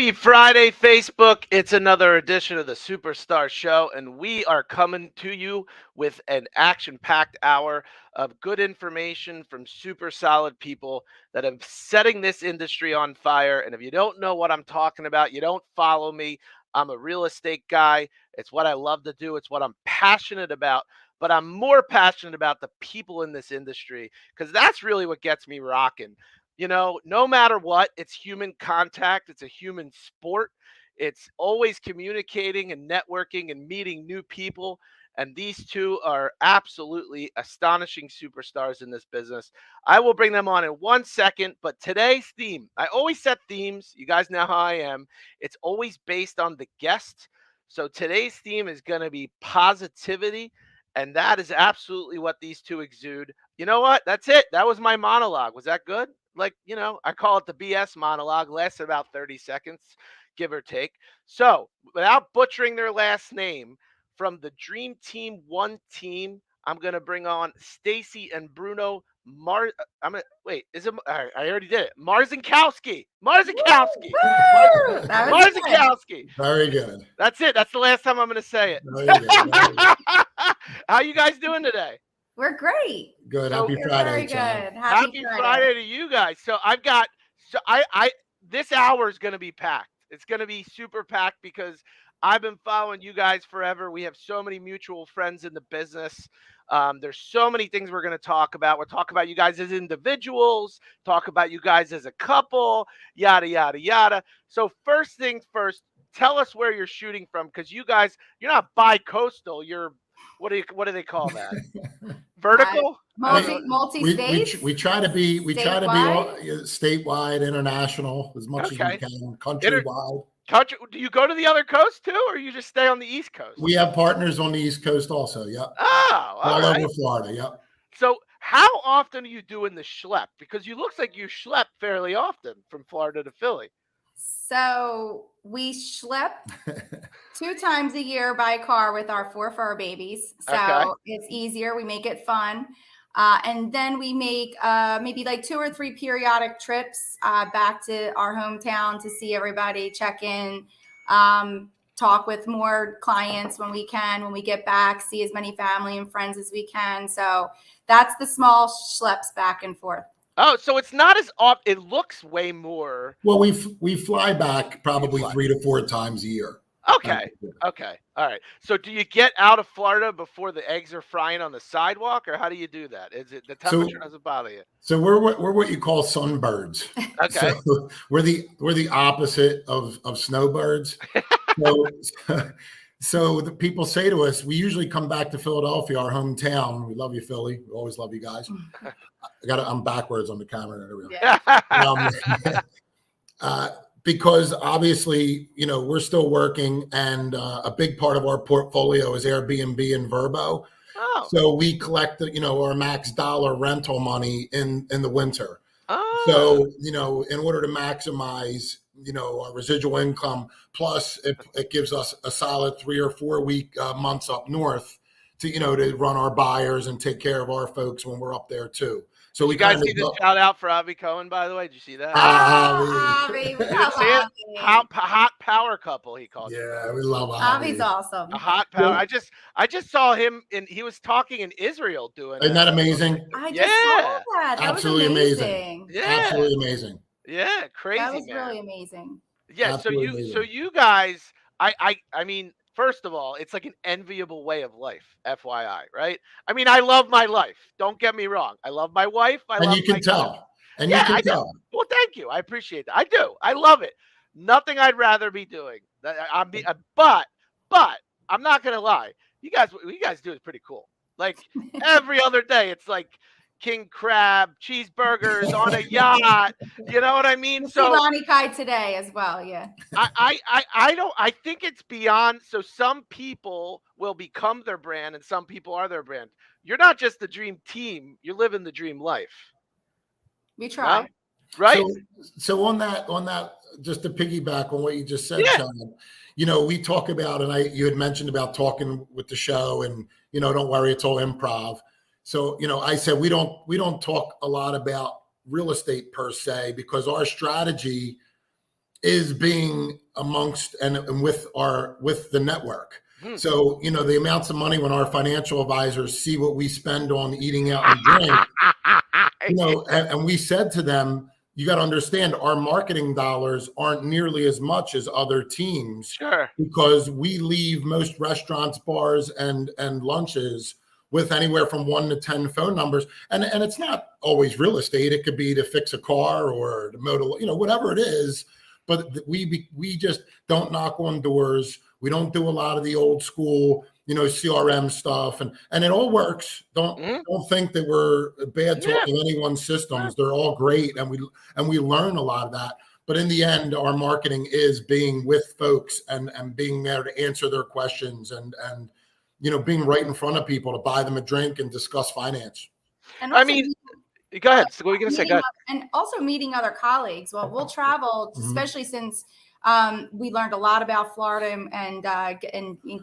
Happy Friday, Facebook. It's another edition of the SuperStar Show, and we are coming to you with an action-packed hour of good information from super solid people that are setting this industry on fire. And if you don't know what I'm talking about, you don't follow me. I'm a real estate guy. It's what I love to do. It's what I'm passionate about. But I'm more passionate about the people in this industry because that's really what gets me rocking. No matter what, it's human contact. It's a human sport. It's always communicating and networking and meeting new people. And these two are absolutely astonishing superstars in this business. I will bring them on in 1 second. But today's theme, I always set themes. You guys know how I am. It's always based on the guest. So today's theme is going to be positivity. And that is absolutely what these two exude. You know what? That's it. That was my monologue. Was that good? I call it the BS monologue, lasts about 30 seconds, give or take. So, without butchering their last name, from the Dream Team 1 team, I'm going to bring on Stacie and Bruno is it? I already did it. Marcinkowski. Marcinkowski. Very good. That's it. That's the last time I'm going to say it. Very good. How you guys doing today? We're great. Good. Happy Friday. Very good. Happy Friday to you guys. So this hour is going to be packed. It's going to be super packed because I've been following you guys forever. We have so many mutual friends in the business. There's so many things we're going to talk about. We'll talk about you guys as individuals, talk about you guys as a couple, yada, yada, yada. So first things first, tell us where you're shooting from because you guys, you're not bi-coastal. You're what do they call that? Vertical? Multi-state. We try to be statewide, international as much as we can, countrywide. Do you go to the other coast too, or you just stay on the East Coast? We have partners on the East Coast also. Yep. Oh, all over Florida. Yep. So how often are you doing the schlep? Because you looks like you schlep fairly often from Florida to Philly. So we schlep 2 times a year by car with our 4 fur babies. So it's easier. We make it fun. And then we make maybe like 2 or 3 periodic trips back to our hometown to see everybody, check in, talk with more clients when we can, when we get back, see as many family and friends as we can. So that's the small schleps back and forth. Oh, so it's not as often. It looks way more. Well, we fly back probably 3 to 4 times a year. Okay. All right. So do you get out of Florida before the eggs are frying on the sidewalk, or how do you do that? Is it the temperature doesn't bother you? So we're what you call sunbirds. Okay. So we're the opposite of snowbirds. So the people say to us, we usually come back to Philadelphia, our hometown. We love you, Philly. We always love you guys. I'm backwards on the camera. Because obviously, we're still working, and a big part of our portfolio is Airbnb and Vrbo. Oh. So we collect, our max dollar rental money in the winter. Oh. So, in order to maximize, our residual income, plus it gives us a solid 3 or 4 week months up north to run our buyers and take care of our folks when we're up there too. So we guys see the shout out for Avi Cohen, by the way. Did you see that? Avi, hot power couple, he called. Yeah, we love Avi. Avi's awesome. A hot power. I just saw him, and he was talking in Israel doing. Isn't that amazing? I just saw that. That absolutely was amazing. Yeah, absolutely amazing. Yeah, crazy. That was really amazing. Yeah, absolutely so you guys, I mean. First of all, it's like an enviable way of life, FYI, right? I mean, I love my life. Don't get me wrong. I love my wife. And you can tell. And you can tell. Well, thank you. I appreciate that. I do. I love it. Nothing I'd rather be doing. But I'm not gonna lie. What you guys do is pretty cool. Like every other day, it's like king crab, cheeseburgers on a yacht. You know what I mean? So Lonnie Kai today as well. Yeah. I think it's beyond. So some people will become their brand and some people are their brand. You're not just the dream team. You're living the dream life. We try. No? Right. So on that, just to piggyback on what you just said, Sean, we talk about, and you had mentioned about talking with the show and, don't worry, it's all improv. So, I said, we don't talk a lot about real estate per se, because our strategy is being amongst and with the network. Hmm. So, the amounts of money when our financial advisors see what we spend on eating out and drink, and we said to them, you got to understand our marketing dollars aren't nearly as much as other teams. Sure. Because we leave most restaurants, bars, and lunches with anywhere from 1 to 10 phone numbers. And it's not always real estate. It could be to fix a car or to mow, whatever it is. But we just don't knock on doors. We don't do a lot of the old school, CRM stuff, and it all works. Don't think that we're bad talking anyone's systems. They're all great, and we learn a lot of that. But in the end, our marketing is being with folks and being there to answer their questions and being right in front of people to buy them a drink and discuss finance. And also, go ahead. So what are you going to say? Go ahead. And also meeting other colleagues. Well, we'll travel, especially since we learned a lot about Florida and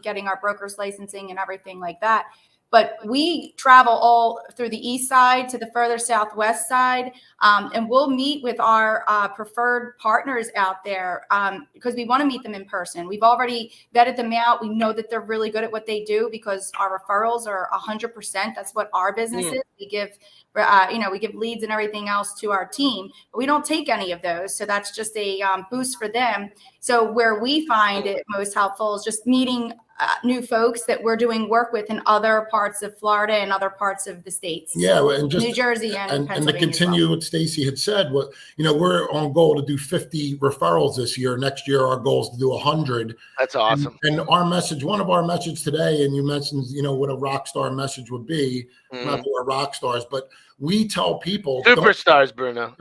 getting our broker's licensing and everything like that. But we travel all through the east side to the further southwest side, and we'll meet with our preferred partners out there because we want to meet them in person. We've already vetted them out. We know that they're really good at what they do because our referrals are 100%. That's what our business is. We give leads and everything else to our team, but we don't take any of those. So that's just a boost for them. So where we find it most helpful is just meeting new folks that we're doing work with in other parts of Florida and other parts of the states. Yeah, and just New Jersey and Pennsylvania. To continue what Stacie had said, we're on goal to do 50 referrals this year. Next year, our goal is to do 100. That's awesome. And our message, one of our messages today, and you mentioned, what a rock star message would be. Not that we're rock stars, but we tell people superstars, Bruno.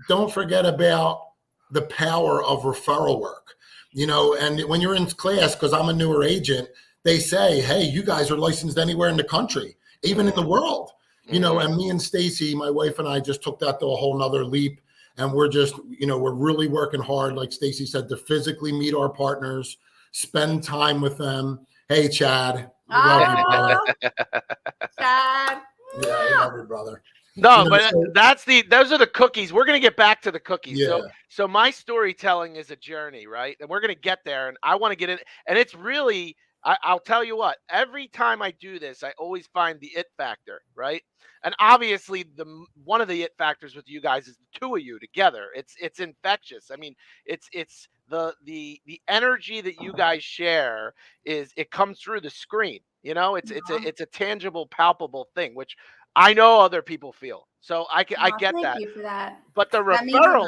Don't forget about the power of referral work. And when you're in class, because I'm a newer agent, they say, hey, you guys are licensed anywhere in the country, even in the world. And me and Stacie, my wife and I just took that to a whole nother leap. And we're just, we're really working hard, like Stacie said, to physically meet our partners, spend time with them. Hey, Chad. Love you, brother. Chad. Yeah, I love you, brother. No, but those are the cookies. We're going to get back to the cookies. Yeah. So my storytelling is a journey, right? And we're going to get there, and I want to get in. And it's really, I'll tell you what, every time I do this, I always find the it factor, right? And obviously one of the it factors with you guys is the two of you together. It's infectious. I mean, it's the energy that you guys share it comes through the screen. It's a tangible, palpable thing, which I know other people feel. So I get that. Thank you for that. But the referral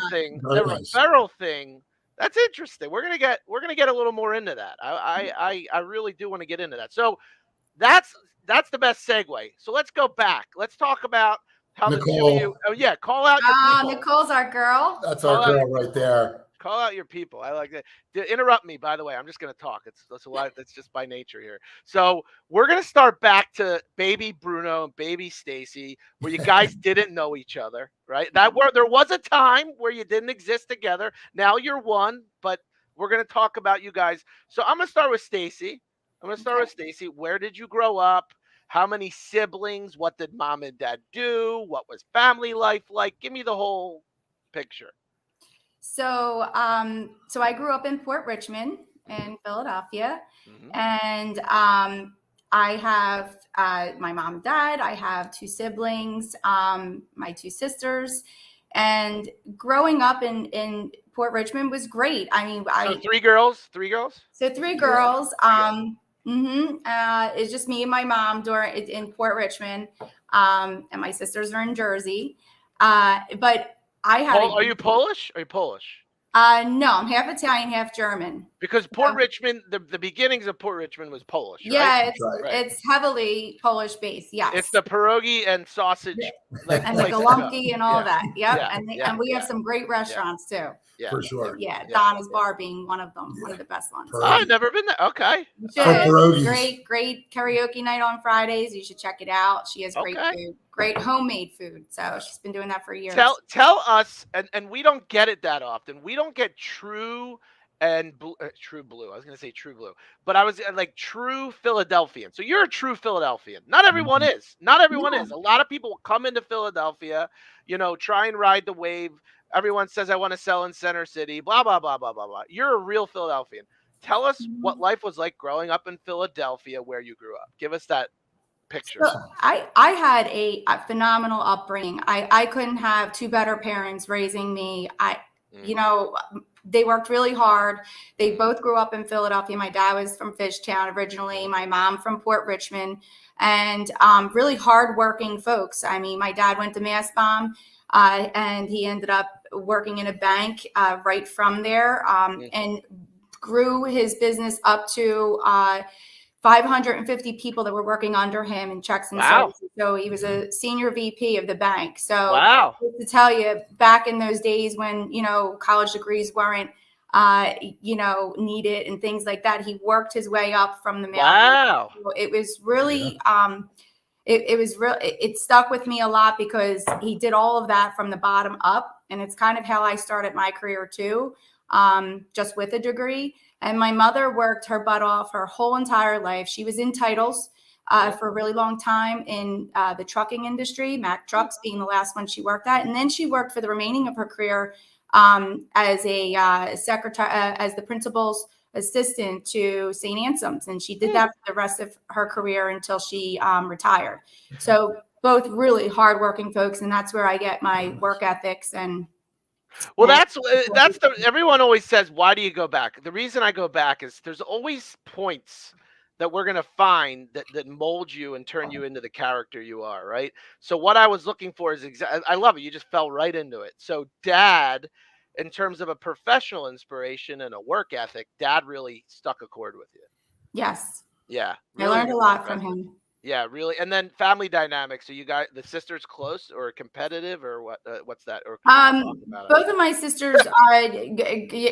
thing, that's interesting. We're gonna get a little more into that. I really do want to get into that. So that's the best segue. So let's go back. Let's talk about how Nicole. the two of you. Oh yeah, call out your people. Nicole's our girl. That's our girl right there. Call out your people. I like that. Interrupt me, by the way. I'm just going to talk. That's a lot. That's just by nature here. So we're going to start back to baby Bruno and baby Stacie, where you guys didn't know each other, right? There was a time where you didn't exist together. Now you're one, but we're going to talk about you guys. So I'm going to start with Stacie. Where did you grow up? How many siblings? What did mom and dad do? What was family life like? Give me the whole picture. So I grew up in Port Richmond in Philadelphia, and I have my mom and dad. I have two siblings, my two sisters, and growing up in Port Richmond was great. I mean, so three girls. So three girls. It's just me and my mom in Port Richmond, and my sisters are in Jersey. But I had. Are you Polish? No, I'm half Italian, half German. Because Port Richmond, the beginnings of Port Richmond was Polish, right? Yeah, it's heavily Polish based. Yes, it's the pierogi and sausage, and the galunki and all that. Yep, and we have some great restaurants too. Yeah, for sure. Yeah, Donna's Bar being one of them, one of the best ones. I've never been there. Okay. Great karaoke night on Fridays. You should check it out. She has great food, great homemade food. So she's been doing that for years. Tell us, and we don't get it that often. We don't get true and True Blue. I was gonna say True Blue, but I was like true Philadelphian. So you're a true Philadelphian. Not everyone is. Not everyone Yeah. is. A lot of people come into Philadelphia, try and ride the wave. Everyone says I want to sell in Center City. Blah blah blah blah blah blah. You're a real Philadelphian. Tell us what life was like growing up in Philadelphia, where you grew up. Give us that picture. So I had a phenomenal upbringing. I couldn't have two better parents raising me. They worked really hard. They both grew up in Philadelphia. My dad was from Fishtown originally, my mom from Port Richmond, and really hardworking folks. I mean, my dad went to Mass Bomb, and he ended up working in a bank right from there, and grew his business up to 550 people that were working under him in checks and services. So he was a senior VP of the bank. So to tell you, back in those days when, college degrees weren't, needed and things like that, he worked his way up from the mail. Wow. So it was really, it stuck with me a lot because he did all of that from the bottom up. And it's kind of how I started my career too, just with a degree. And my mother worked her butt off her whole entire life. She was in titles for a really long time in the trucking industry, Mack Trucks being the last one she worked at. And then she worked for the remaining of her career as a secretary, as the principal's assistant to St. Anselm's. And she did that for the rest of her career until she retired. So both really hardworking folks. And that's where I get my work ethics and well, everyone always says, why do you go back? The reason I go back is there's always points that we're going to find that mold you and turn you into the character you are, right? So what I was looking for is I love it. You just fell right into it. So Dad, in terms of a professional inspiration and a work ethic, Dad really struck a chord with you. Yes. Yeah. Really, I learned a lot from him. Yeah, really. And then family dynamics. So you guys, the sisters close or competitive or what? What's that? Or both of my sisters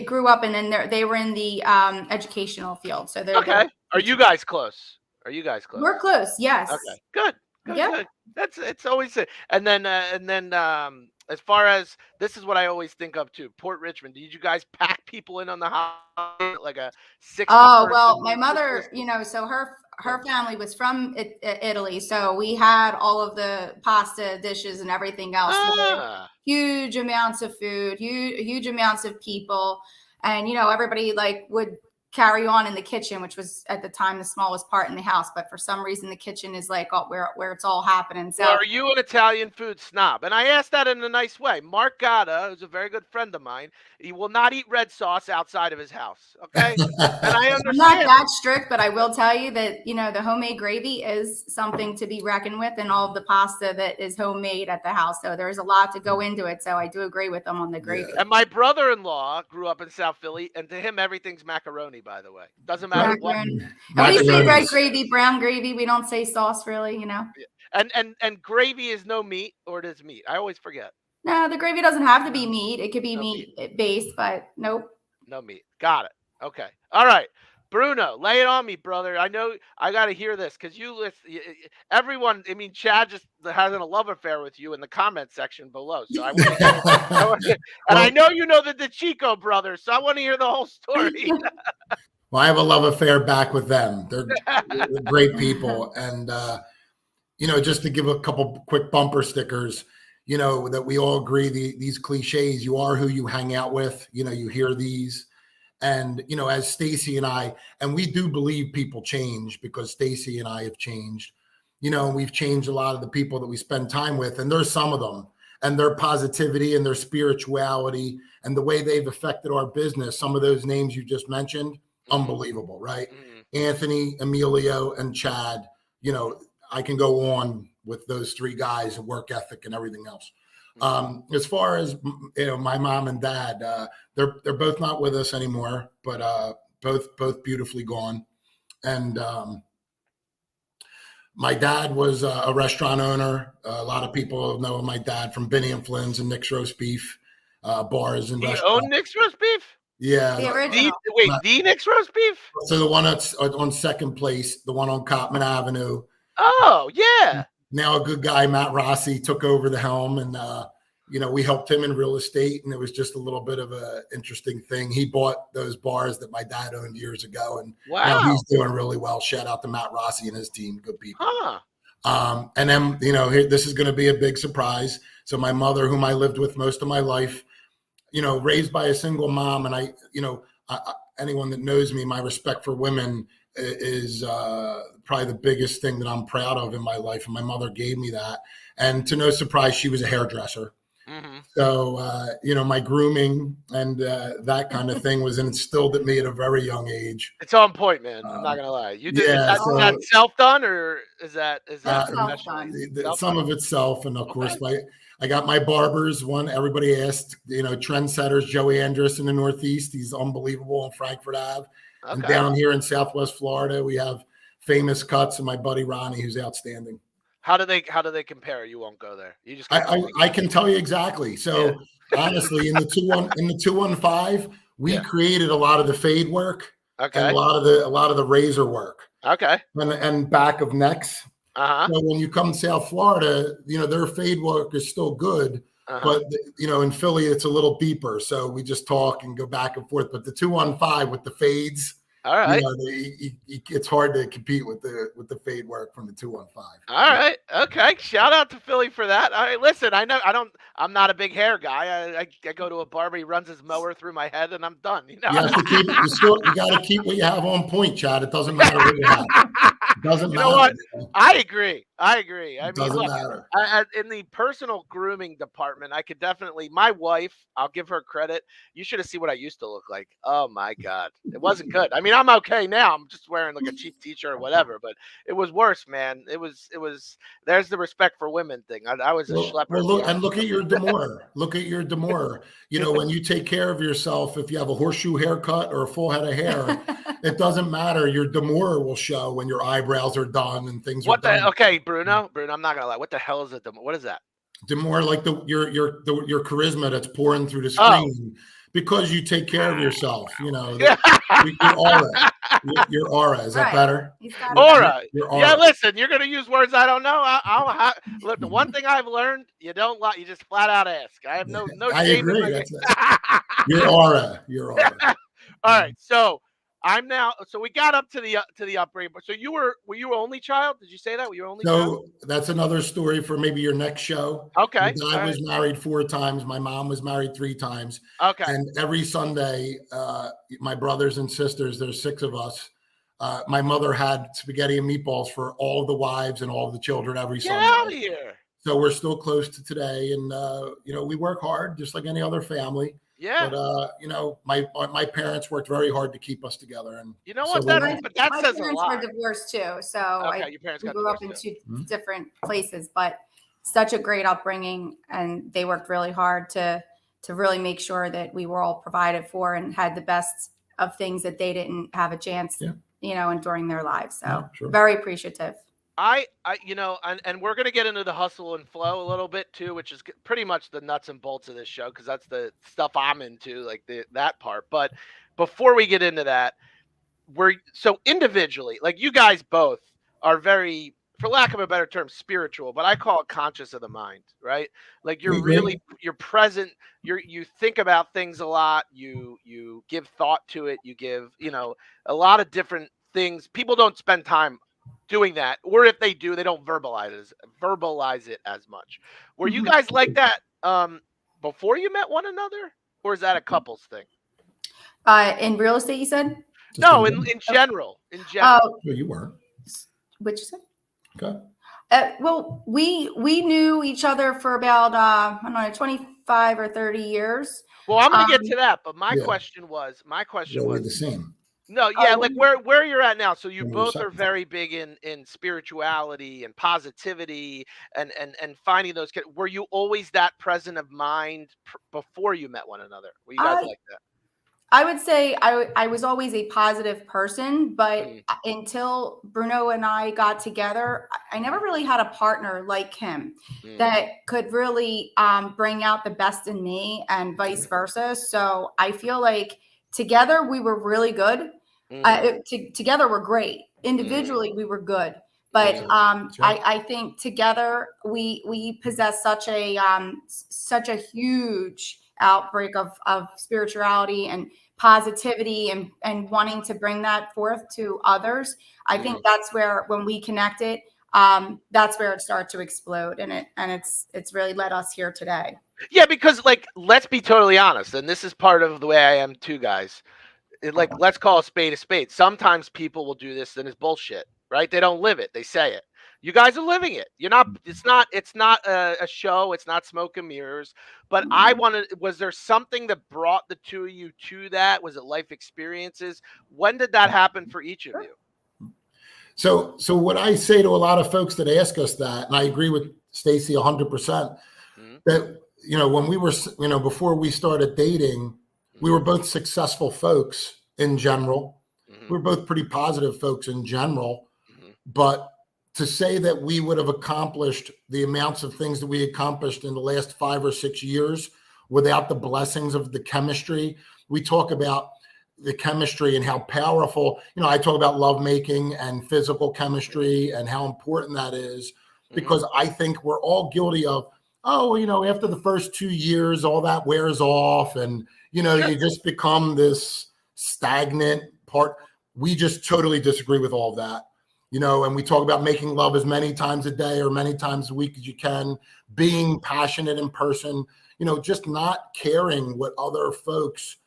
grew up and then they were in the educational field. So they're okay. Are you guys close? We're close. Yes. Okay. Good. Good. It's always it. And then as far as this is what I always think of too. Port Richmond. Did you guys pack people in on the house like a 60? Oh well, my mother, so her family was from Italy, so we had all of the pasta dishes and everything else. So huge amounts of food, huge amounts of people, and everybody would carry on in the kitchen, which was at the time the smallest part in the house. But for some reason, the kitchen is where it's all happening. So, are you an Italian food snob? And I asked that in a nice way. Mark Gatta, who's a very good friend of mine, he will not eat red sauce outside of his house. Okay, and I understand. I'm not that strict, but I will tell you that the homemade gravy is something to be reckoned with, and all of the pasta that is homemade at the house. So there's a lot to go into it. So I do agree with them on the gravy. And my brother-in-law grew up in South Philly, and to him, everything's macaroni. By the way, doesn't matter what. And we say red gravy, brown gravy. We don't say sauce, really. And gravy is no meat, or it is meat. I always forget. No, the gravy doesn't have to be meat. It could be meat based, but nope. No meat. Got it. Okay. All right. Bruno, lay it on me, brother. I know I got to hear this because everyone, Chad just has a love affair with you in the comment section below. So I want to and I know you know the Chico brothers, so I want to hear the whole story. Well, I have a love affair back with them. They're great people. And, just to give a couple quick bumper stickers, that we all agree these cliches, you are who you hang out with, you hear these. And, as Stacie and I, and we do believe people change because Stacie and I have changed, we've changed a lot of the people that we spend time with. And there's some of them and their positivity and their spirituality and the way they've affected our business. Some of those names you just mentioned, unbelievable, right? Anthony, Emilio, and Chad, I can go on with those three guys and work ethic and everything else. As far as my mom and dad, they're both not with us anymore, but both beautifully gone. And my dad was a restaurant owner. A lot of people know my dad from Benny and Flynn's and Nick's Roast Beef bars and restaurants. You own Nick's Roast Beef? Yeah. The Nick's Roast Beef? So the one that's on Second Place, the one on Cotman Avenue. Oh, yeah. Now a good guy, Matt Rossi, took over the helm, and we helped him in real estate, and it was just a little bit of a interesting thing. He bought those bars that my dad owned years ago, and now he's doing really well. Shout out to Matt Rossi and his team, good people. And then, this is going to be a big surprise. So my mother, whom I lived with most of my life, raised by a single mom, and anyone that knows me, my respect for women is probably the biggest thing that I'm proud of in my life. And my mother gave me that. And to no surprise, she was a hairdresser. Mm-hmm. So, my grooming and that kind of thing was instilled at me at a very young age. It's on point, man. I'm not going to lie. You did, is that self-done, or is that self-done? Some of it's self. And of course, I got my barbers. One, everybody asked, trendsetters, Joey Andrus in the Northeast. He's unbelievable on Frankfurt Ave. Okay. And down here in Southwest Florida, we have Famous Cuts and my buddy Ronnie, who's outstanding. How do they compare? You won't go there. You just I can tell you exactly. So honestly, in the 215, we created a lot of the fade work, and a lot of the razor work, and back of necks. So when you come to South Florida, their fade work is still good, but in Philly it's a little deeper. So we just talk and go back and forth. But the 215 with the fades. All right, it's hard to compete with the fade work from the 215. All right, okay. Shout out to Philly for that. All right, listen, I'm not a big hair guy. I go to a barber, he runs his mower through my head, and I'm done. You got to keep what you have on point, Chad. It doesn't matter what you have. It doesn't matter. What? I agree. I mean, doesn't matter. In the personal grooming department, I could definitely. My wife, I'll give her credit. You should have seen what I used to look like. Oh my God, it wasn't good. I mean, I'm okay now. I'm just wearing like a cheap t-shirt or whatever, but it was worse, man. It was. There's the respect for women thing. I was a schlepper. Look at your demure. Look at your demure. When you take care of yourself, if you have a horseshoe haircut or a full head of hair, it doesn't matter. Your demure will show when your eyebrows are done and things are done. Okay, Bruno, I'm not gonna lie. What the hell is it? What is that? Demure, like your charisma that's pouring through the screen because you take care of yourself. Your aura. Your aura. Is that better? Aura. Your aura. Yeah, listen, you're gonna use words I don't know. Look, the one thing I've learned, you don't lie. You just flat out ask. I have no. I agree. That's your aura. Your aura. All right, so. I'm now. So we got up to the upbringing. So were you only child? Did you say that? Were you only child? That's another story for maybe your next show. Okay. My dad was married 4 times. My mom was married 3 times. Okay. And every Sunday, my brothers and sisters, there's 6 of us. My mother had spaghetti and meatballs for all of the wives and all of the children every Sunday. Get out of here. So we're still close to today, and we work hard just like any other family. Yeah. But my parents worked very hard to keep us together, and you know what? That says a lot. My parents were divorced too, so your parents grew up in 2 different places, but such a great upbringing, and they worked really hard to really make sure that we were all provided for and had the best of things that they didn't have a chance, and during their lives. So very appreciative. And we're going to get into the hustle and flow a little bit too, which is pretty much the nuts and bolts of this show, because that's the stuff I'm into, like that part. But before we get into that, so individually, like you guys both are very, for lack of a better term, spiritual, but I call it conscious of the mind, right? Like you're present, you think about things a lot, you give thought to it, you give, a lot of different things. People don't spend time doing that, or if they do, they don't verbalize it as much. Were you guys like that before you met one another, or is that a couples thing? In real estate, you said? No, in general. In general. No, you weren't. What'd you say? Okay. Well, we knew each other for about 25 or 30 years. Well, I'm going to get to that, but my question was the same. No, like where you're at now. So you both are very big in spirituality and positivity and finding those. Were you always that present of mind before you met one another? Were you guys like that? I would say I was always a positive person, but until Bruno and I got together, I never really had a partner like him that could really bring out the best in me and vice versa. So I feel like together we were really good. Together we're great. Individually we were good, But That's right. I think together we possess such a huge outbreak of spirituality and positivity and wanting to bring that forth to others. I think that's where, when we connect it, that's where it starts to explode, and it's really led us here today. Yeah, because like, let's be totally honest, and this is part of the way I am too, guys. Like, let's call a spade a spade. Sometimes people will do this and it's bullshit, right? They don't live it. They say it. You guys are living it. You're not. It's not a show. It's not smoke and mirrors. But I wanted. Was there something that brought the two of you to that? Was it life experiences? When did that happen for each of you? So what I say to a lot of folks that ask us that, and I agree with Stacie 100%, that, when we were, before we started dating, we were both successful folks in general. We were both pretty positive folks in general. But to say that we would have accomplished the amounts of things that we accomplished in the last 5 or 6 years without the blessings of the chemistry, we talk about the chemistry and how powerful, I talk about lovemaking and physical chemistry and how important that is, because I think we're all guilty of, after the first 2 years, all that wears off and, you just become this stagnant part. We just totally disagree with all of that. And we talk about making love as many times a day or many times a week as you can, being passionate in person, just not caring what other folks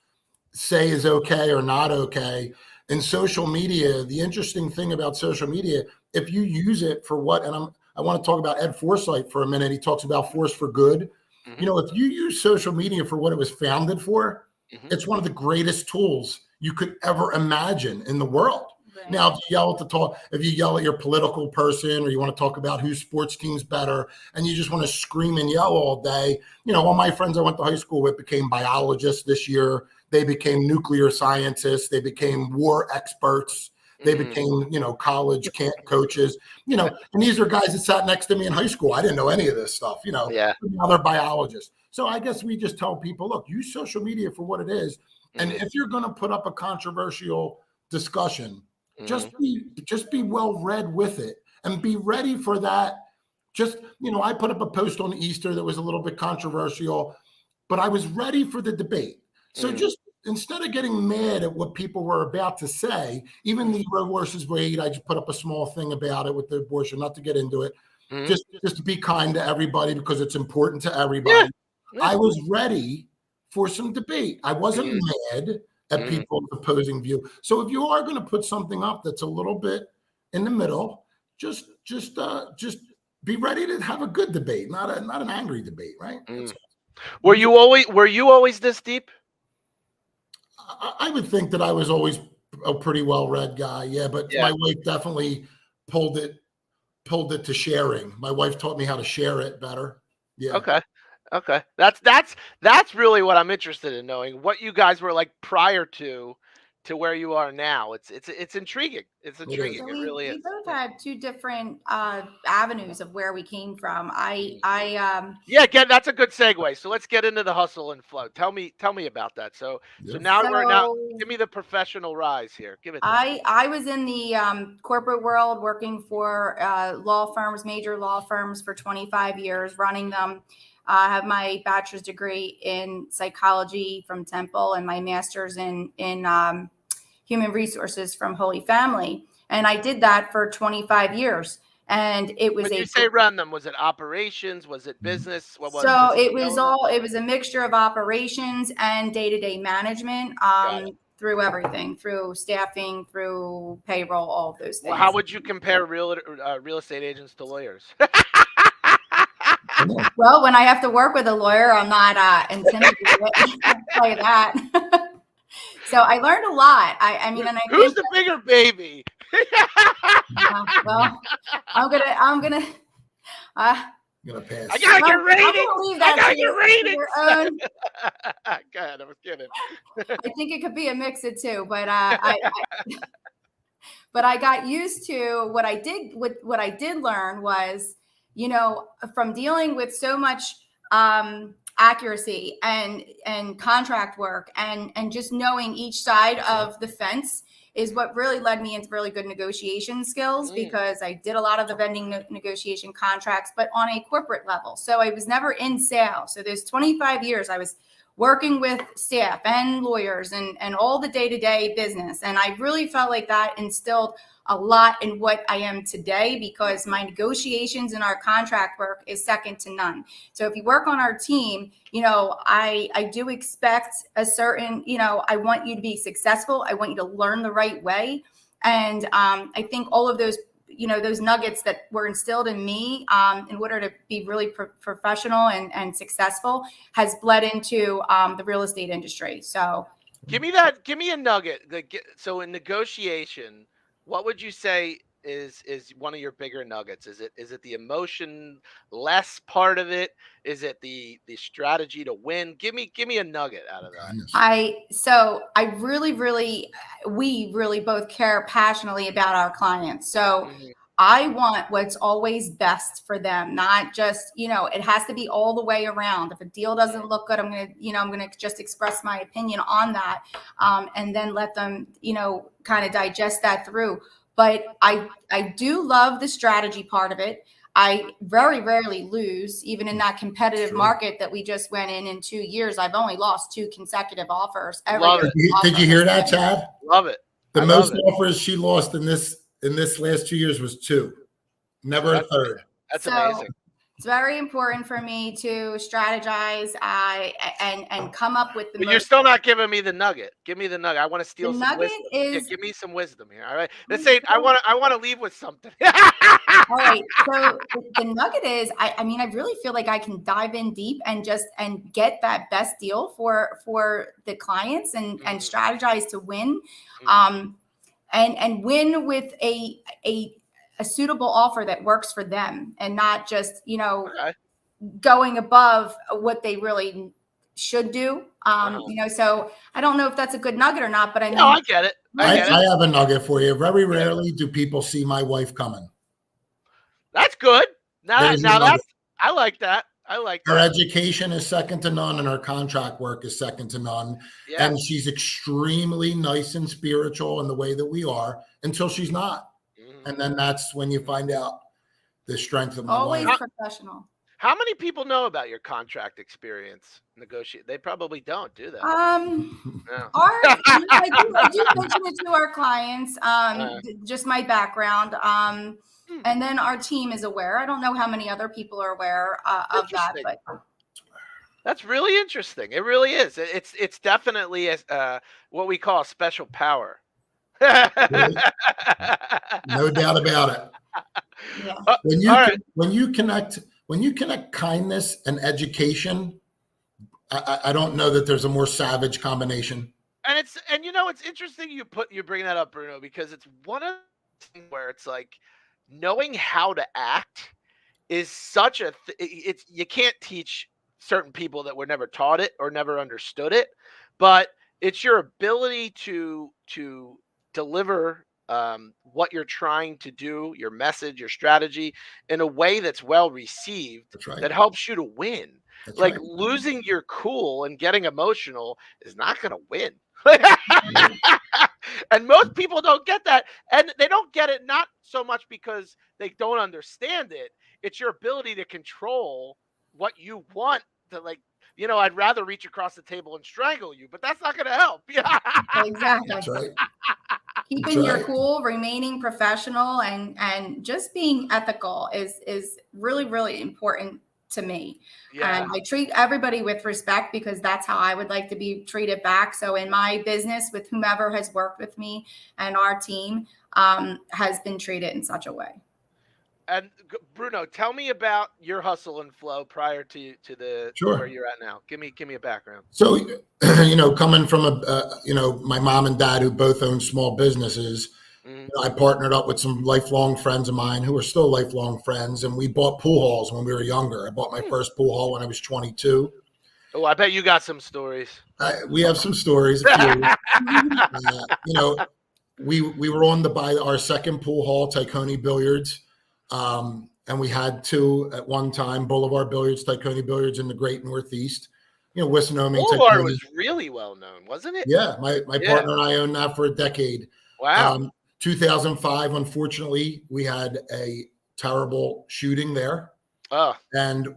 say is okay or not okay. And social media, the interesting thing about social media, if you use it for what, and I want to talk about Ed Forsythe for a minute. He talks about force for good. If you use social media for what it was founded for, it's one of the greatest tools you could ever imagine in the world. Right. Now, if you yell at your political person, or you want to talk about whose sports team's better, and you just want to scream and yell all day, all my friends I went to high school with became biologists this year. They became nuclear scientists. They became war experts. They became, college camp coaches, and these are guys that sat next to me in high school. I didn't know any of this stuff, Yeah. Now they're biologists. So I guess we just tell people, look, use social media for what it is. And if you're going to put up a controversial discussion, just be well read with it and be ready for that. Just, I put up a post on Easter that was a little bit controversial, but I was ready for the debate. So just, instead of getting mad at what people were about to say, even the Roe versus Wade, I just put up a small thing about it with the abortion, not to get into it, just to be kind to everybody because it's important to everybody. Yeah. I was ready for some debate. I wasn't mad at people's opposing view. So if you are going to put something up that's a little bit in the middle, just be ready to have a good debate, not an angry debate, right? Were you always this deep? I would think that I was always a pretty well-read guy, but my wife definitely pulled it to sharing. My wife taught me how to share it better. Yeah. Okay. That's really what I'm interested in knowing, what you guys were like prior to where you are now. It's intriguing. It's intriguing. So it really is. We both had two different avenues of where we came from. That's a good segue. So let's get into the hustle and flow. Tell me about that. So now give me the professional rise here. Give it. I was in the corporate world working for law firms, major law firms for 25 years, running them. I have my bachelor's degree in psychology from Temple and my master's in human resources from Holy Family. And I did that for 25 years. And it was when you say run them, was it operations? Was it business? What was it was a mixture of operations and day-to-day management, through everything, through staffing, through payroll, all of those things. Well, how would you compare real estate agents to lawyers? Well, when I have to work with a lawyer, I'm not intimidated. I'll tell you that. So I learned a lot. I mean, and who's the bigger baby? Well, I'm gonna pass. I gotta get ratings. I gotta get ratings. Your own. Go ahead. I was kidding. I think it could be a mix of two, but but I got used to what I did. What I did learn was, from dealing with so much accuracy and contract work and just knowing each side of the fence, is what really led me into really good negotiation skills, because I did a lot of the vending negotiation contracts, but on a corporate level. So I was never in sales. So there's 25 years I was working with staff and lawyers and all the day-to-day business. And I really felt like that instilled a lot in what I am today, because my negotiations and our contract work is second to none. So if you work on our team, I do expect a certain, I want you to be successful. I want you to learn the right way. And I think all of those, those nuggets that were instilled in me in order to be really professional and successful has bled into the real estate industry. So give me a nugget. So in negotiation, what would you say is one of your bigger nuggets? Is it the emotion less part of it? Is it the strategy to win? Give me a nugget out of that. We really both care passionately about our clients. So Mhm. I want what's always best for them, not just, it has to be all the way around. If a deal doesn't look good, I'm going to just express my opinion on that, and then let them, kind of digest that through. But I do love the strategy part of it. I very rarely lose, even in that competitive market that we just went in 2 years. I've only lost 2 consecutive offers. Love it. Did you hear that, Chad? Love it. The most offers she lost in this last 2 years was 2, never a third. That's amazing. It's very important for me to strategize and come up with the. But you're still not giving me the nugget. Give me the nugget. I want to steal the some nugget wisdom. Is, give me some wisdom here. All right. Let's say I want to leave with something. All right. So the nugget is, I mean, I really feel like I can dive in deep and get that best deal for the clients and strategize to win, and win with a suitable offer that works for them, and not just, going above what they really should do. So I don't know if that's a good nugget or not, but I mean, no, I get it. I have a nugget for you. Very rarely do people see my wife coming. That's good. Now that's, I like that. Her education is second to none, and her contract work is second to none. Yeah. And she's extremely nice and spiritual in the way that we are, until she's not. And then that's when you find out the strength of my always wife. Professional. How many people know about your contract experience negotiate? They probably don't, do they? No. I do mention it to our clients, just my background. And then our team is aware. I don't know how many other people are aware of that, but that's really interesting. It really is. It's definitely what we call a special power. Really? No doubt about it. Yeah. When you connect kindness and education, I don't know that there's a more savage combination. And it's interesting you bring that up, Bruno, because it's one of the things where it's like, knowing how to act is such a you can't teach certain people that were never taught it or never understood it, but it's your ability to deliver what you're trying to do, your message, your strategy, in a way that's well received. That's right. That helps you to win. That's like right. Losing your cool and getting emotional is not going to win. And most people don't get that, and they don't get it not so much because they don't understand it. It's your ability to control what you want to, like, I'd rather reach across the table and strangle you, but that's not going to help. Exactly. That's right. Keeping your cool, remaining professional, and just being ethical is really, really important to me. Yeah. And I treat everybody with respect, because that's how I would like to be treated back. So in my business, with whomever has worked with me and our team has been treated in such a way. And Bruno, tell me about your hustle and flow prior to the where you're at now. Give me a background. So, coming from my mom and dad, who both own small businesses, I partnered up with some lifelong friends of mine who are still lifelong friends, and we bought pool halls when we were younger. I bought my first pool hall when I was 22. Oh, I bet you got some stories. We have some stories. We were on to buy our second pool hall, Taikoni Billiards. And we had 2 at one time, Boulevard Billiards, Taikoni Billiards in the Great Northeast. Wissanomi. Boulevard was really well known, wasn't it? Yeah, my partner and I owned that for a decade. Wow. 2005, unfortunately, we had a terrible shooting there. Oh. And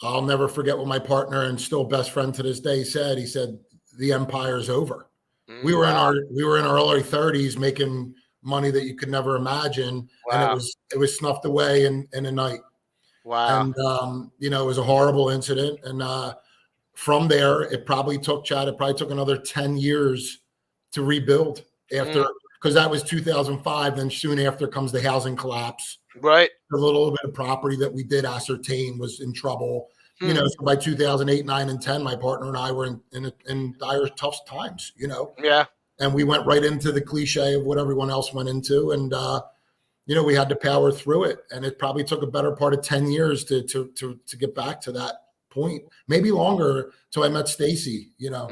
I'll never forget what my partner and still best friend to this day said. He said, the empire's over. We were Wow. in our early 30s making money that you could never imagine. And Wow. it was snuffed away in a night. Wow. And you know, it was a horrible incident. And from there, it probably took another 10 years to rebuild after, because that was 2005. Then soon after comes the housing collapse. Right. A little bit of property that we did ascertain was in trouble. You know, so by 2008, 9, and 10, my partner and I were in dire, tough times, you know. Yeah. And we went right into the cliche of what everyone else went into. And, you know, we had to power through it. And it probably took a better part of 10 years to get back to that point, maybe longer, till I met Stacie, you know.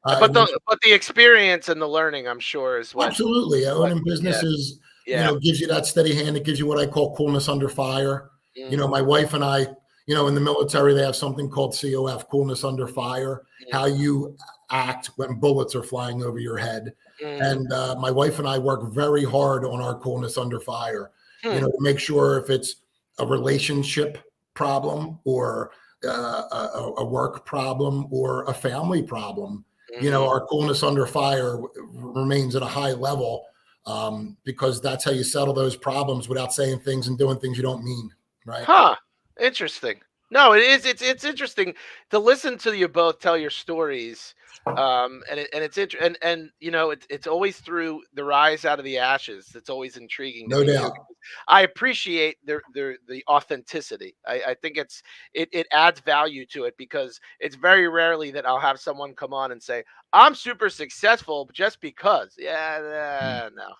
But the experience and the learning, I'm sure, is what. Absolutely. Owning businesses, you know, gives you that steady hand. It gives you what I call coolness under fire. You know, my wife and I, you know, in the military, they have something called COF, coolness under fire, how you act when bullets are flying over your head. And my wife and I work very hard on our coolness under fire, you know, to make sure if it's a relationship problem or a work problem or a family problem, you know, our coolness under fire remains at a high level, because that's how you settle those problems without saying things and doing things you don't mean. Right. Huh. Interesting. No, it is. It's interesting to listen to you both tell your stories. And you know, it's always through the rise out of the ashes. It's always intriguing. No doubt. I appreciate the authenticity. I think it adds value to it, because it's very rarely that I'll have someone come on and say, I'm super successful just because. Yeah, no.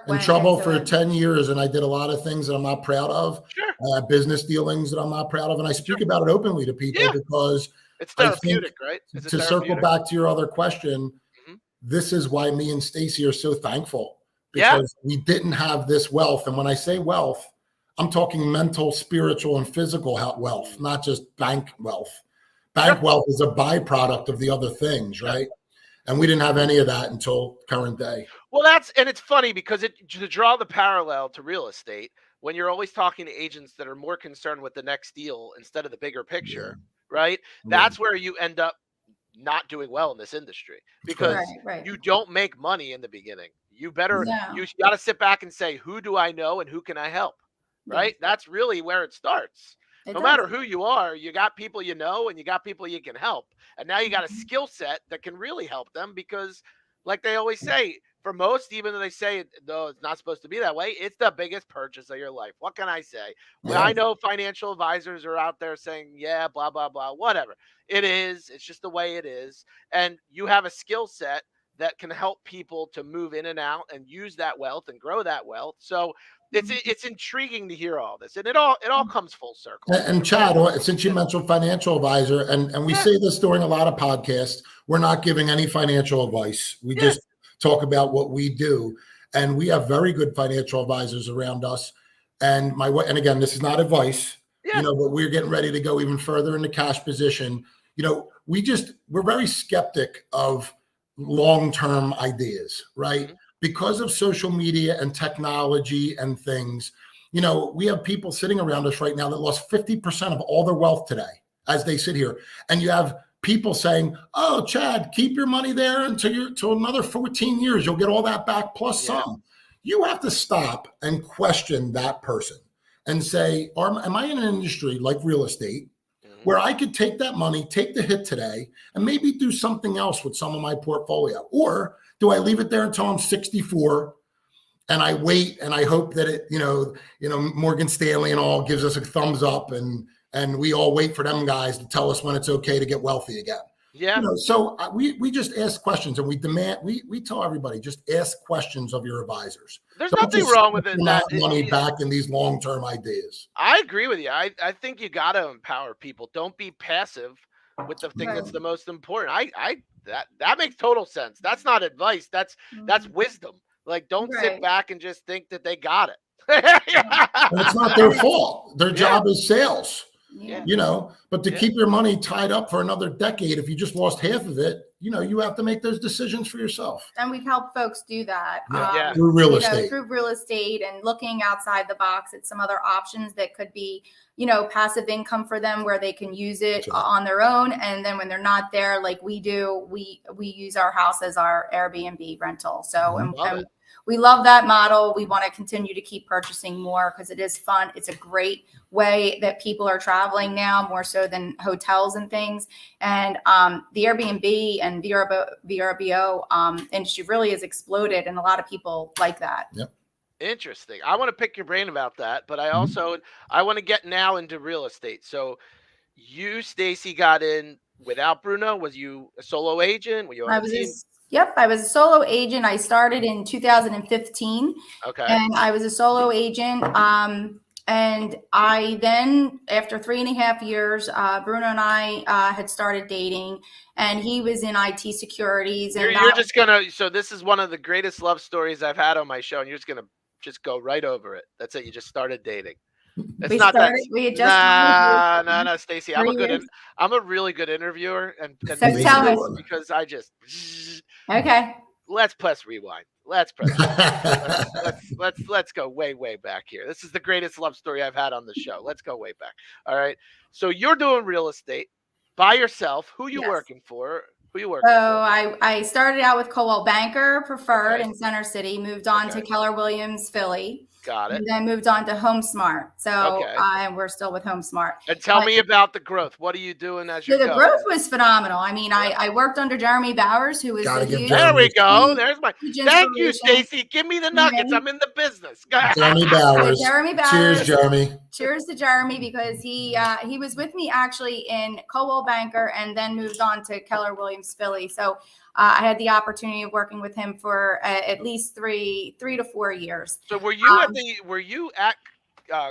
In trouble for 10 years, and I did a lot of things that I'm not proud of. Sure. Business dealings that I'm not proud of, and I speak about it openly to people because it's therapeutic, right? To circle back to your other question, this is why me and Stacie are so thankful, because we didn't have this wealth. And when I say wealth, I'm talking mental, spiritual, and physical wealth, not just bank wealth. Bank wealth is a byproduct of the other things, right? And we didn't have any of that until current day. Well, it's funny because to draw the parallel to real estate, when you're always talking to agents that are more concerned with the next deal instead of the bigger picture, right? That's where you end up not doing well in this industry, because you don't make money in the beginning. You got to sit back and say, who do I know and who can I help? Right? That's really where it starts. No matter who you are, you got people you know and you got people you can help. And now you got a skill set that can really help them, because like they always say, for most, even though they say, no, it's not supposed to be that way, it's the biggest purchase of your life. What can I say? Well, I know financial advisors are out there saying, yeah, blah, blah, blah, whatever. It is. It's just the way it is. And you have a skill set that can help people to move in and out and use that wealth and grow that wealth. So it's intriguing to hear all this, and it all comes full circle. And Chad, since you mentioned financial advisor, and we say this during a lot of podcasts, we're not giving any financial advice. We just talk about what we do, and we have very good financial advisors around us. And again, this is not advice, you know, but we're getting ready to go even further in the cash position. You know, we're very skeptic of long-term ideas, right? Because of social media and technology and things, you know, we have people sitting around us right now that lost 50% of all their wealth today as they sit here. And you have people saying, oh, Chad, keep your money there until another 14 years. You'll get all that back plus some. You have to stop and question that person and say, am I in an industry like real estate where I could take that money, take the hit today, and maybe do something else with some of my portfolio? Or do I leave it there until I'm 64 and I wait and I hope that it, you know, Morgan Stanley and all gives us a thumbs up and we all wait for them guys to tell us when it's okay to get wealthy again? Yeah. You know, so we just ask questions, and we tell everybody, just ask questions of your advisors. There's nothing wrong with it. Not money back in these long-term ideas. I agree with you. I think you got to empower people. Don't be passive with the thing that's the most important. That makes total sense. That's not advice. That's wisdom. Like, don't sit back and just think that they got it. And it's not their fault. Their job is sales. You know, but to keep your money tied up for another decade, if you just lost half of it, you have to make those decisions for yourself. And we've helped folks do that. Yeah. Through real estate. Through real estate and looking outside the box at some other options that could be, passive income for them where they can use it on their own. And then when they're not there, like we do, we use our house as our Airbnb rental. So, and we love that model. We want to continue to keep purchasing more because it is fun. It's a great way that people are traveling now, more so than hotels and things. And the Airbnb and VRBO industry really has exploded, and a lot of people like that. Yep. Interesting. I want to pick your brain about that, but I also I want to get now into real estate. So you, Stacie, got in without Bruno. Was you a solo agent? Were you on a team? Yep, I was a solo agent. I started in 2015. Okay. And I was a solo agent. And I then, after 3.5 years, Bruno and I had started dating, and he was in IT securities. And you're just gonna. So this is one of the greatest love stories I've had on my show, and you're just gonna go right over it. That's it. You just started dating. It's not that. No, Stacie. I'm a really good interviewer, and so tell us, because I just. Okay. Let's press rewind. Let's go way back here. This is the greatest love story I've had on the show. Let's go way back. All right. So you're doing real estate by yourself. Who you working for? Who you working for? I started out with Coldwell Banker Preferred in Center City, moved on to Keller Williams Philly. Got it. And then moved on to HomeSmart. So we're still with HomeSmart. And tell me about the growth. What are you doing as you're going? The growth was phenomenal. I mean, I worked under Jeremy Bowers, who was there we go. There's my thank you, Stacie. Give me the nuggets. I'm in the business. Jeremy Bowers. Jeremy Bowers. Cheers, Jeremy. Cheers to Jeremy, because he was with me actually in Coldwell Banker and then moved on to Keller Williams Philly. So I had the opportunity of working with him for at least 3 to 4 years. So were you at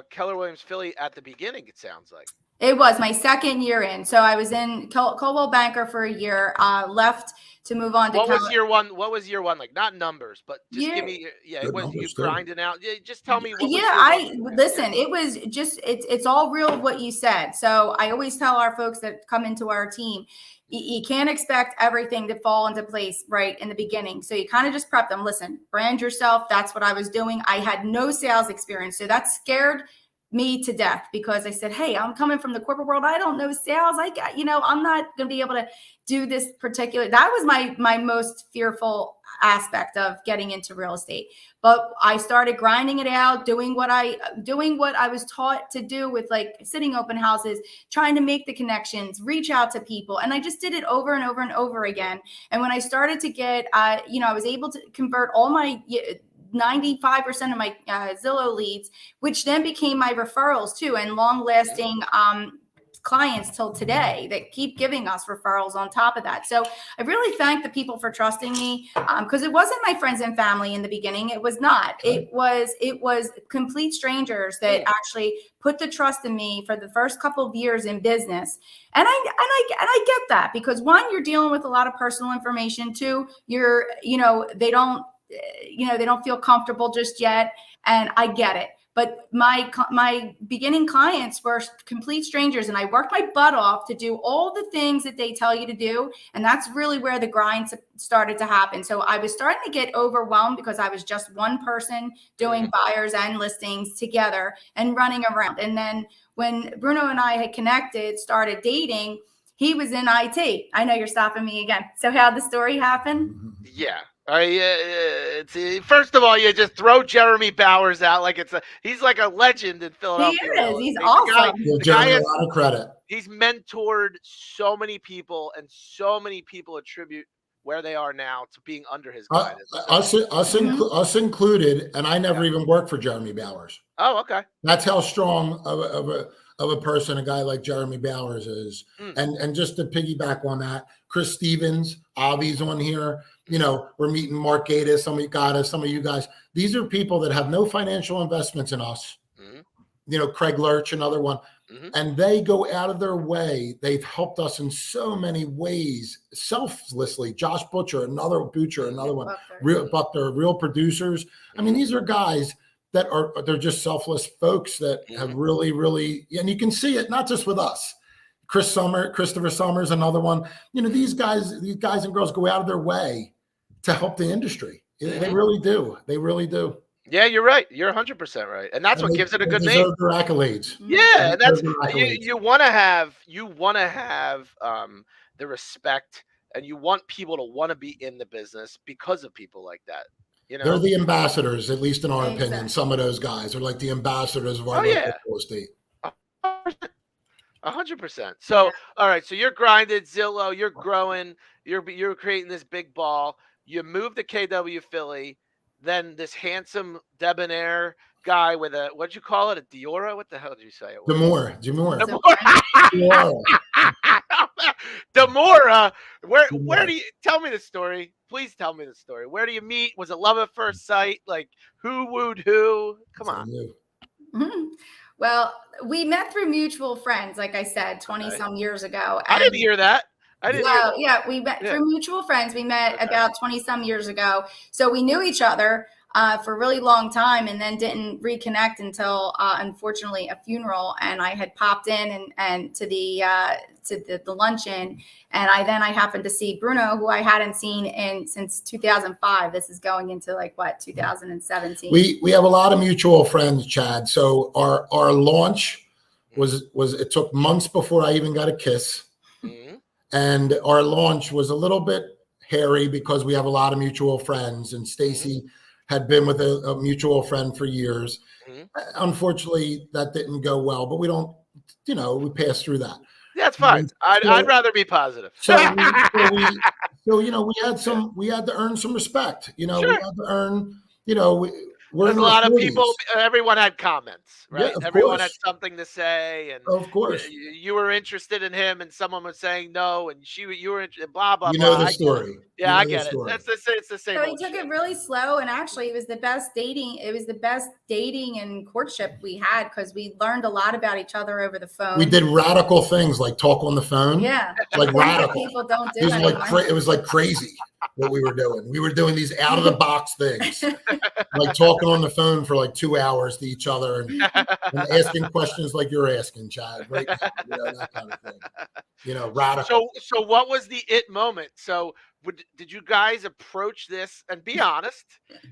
Keller Williams Philly at the beginning? It sounds like it was my second year in. So I was in Coldwell Banker for a year. Left to move on to. What was year one? What was year one like? Not numbers, but just give me. Yeah, it was you grinding out. Just tell me. Listen. It was just it's all real what you said. So I always tell our folks that come into our team, you can't expect everything to fall into place right in the beginning. So you kind of just prep them. Listen, brand yourself. That's what I was doing. I had no sales experience, so that scared me to death, because I said, hey, I'm coming from the corporate world. I don't know sales. I'm not going to be able to do this particular. That was my most fearful aspect of getting into real estate. But I started grinding it out, doing what I was taught to do with like sitting open houses, trying to make the connections, reach out to people. And I just did it over and over and over again. And when I started to get, I was able to convert all my 95% of my Zillow leads, which then became my referrals too, and long-lasting clients till today that keep giving us referrals on top of that. So I really thank the people for trusting me, because it wasn't my friends and family in the beginning. It was not. It was complete strangers that actually put the trust in me for the first couple of years in business. And I get that, because one, you're dealing with a lot of personal information. Two, they don't feel comfortable just yet. And I get it. But my beginning clients were complete strangers, and I worked my butt off to do all the things that they tell you to do. And that's really where the grind started to happen. So I was starting to get overwhelmed, because I was just one person doing buyers and listings together and running around. And then when Bruno and I had connected, started dating, he was in IT. I know you're stopping me again. So how'd the story happen? Yeah. First of all, you just throw Jeremy Bowers out like he's like a legend in Philadelphia. He is. He's awesome. Give Jeremy a lot of credit. He's mentored so many people, and so many people attribute where they are now to being under his guidance. Us included, and I never even worked for Jeremy Bowers. Oh, okay. That's how strong of a person a guy like Jeremy Bowers is. And just to piggyback on that, Chris Stevens, Avi's on here. We're meeting Mark Gatiss, some of you guys. These are people that have no financial investments in us. Craig Lurch, another one. And they go out of their way. They've helped us in so many ways, selflessly. Josh Butcher, another one. Real producers. I mean, these are guys that they're just selfless folks that have really, really, and you can see it not just with us. Christopher Summers, another one. You know, these guys and girls go out of their way to help the industry. They really do. They really do. Yeah, you're right. You're 100% right, and that's what gives it a good name. Deserve their accolades. Yeah, and that's you want to have the respect, and you want people to want to be in the business because of people like that. You know, they're the ambassadors, at least in our opinion. Some of those guys are like the ambassadors of our local real estate. 100%. So, all right. So you're grinded, Zillow. You're growing. You're creating this big ball. You move to KW Philly. Then this handsome debonair guy with a, what'd you call it? A Diora? What the hell did you say it was? Demora. Demora. Where do you, tell me the story? Please tell me the story. Where do you meet? Was it love at first sight? Like who wooed who? Come on. Mm-hmm. Well, we met through mutual friends, like I said, 20 some years ago. I didn't hear that. Yeah, we met through mutual friends. We met about 20 some years ago. So we knew each other for a really long time, and then didn't reconnect until unfortunately a funeral. And I had popped in and to the luncheon, and I happened to see Bruno, who I hadn't seen since 2005. This is going into 2017. We have a lot of mutual friends, Chad. So our launch was it took months before I even got a kiss. And our launch was a little bit hairy because we have a lot of mutual friends, and Stacie had been with a mutual friend for years. Unfortunately, that didn't go well, but we don't, we passed through that. That's fine. I'd rather be positive. So we had to earn some respect. We had to earn, there's a lot of people. Everyone had comments, right? Yeah, Everyone had something to say, and of course, you were interested in him, and someone was saying no, and you were blah blah. You know the story. Yeah, I get it. It's the same. So he took it really slow, and actually, it was the best dating. It was the best dating and courtship we had because we learned a lot about each other over the phone. We did radical things like talk on the phone. Yeah, like radical. People don't do it was like crazy what we were doing. We were doing these out of the box things, like talking on the phone for 2 hours to each other and asking questions like you're asking, Chad, right? That kind of thing. Radical. So what was the it moment? So did you guys approach this, and be honest,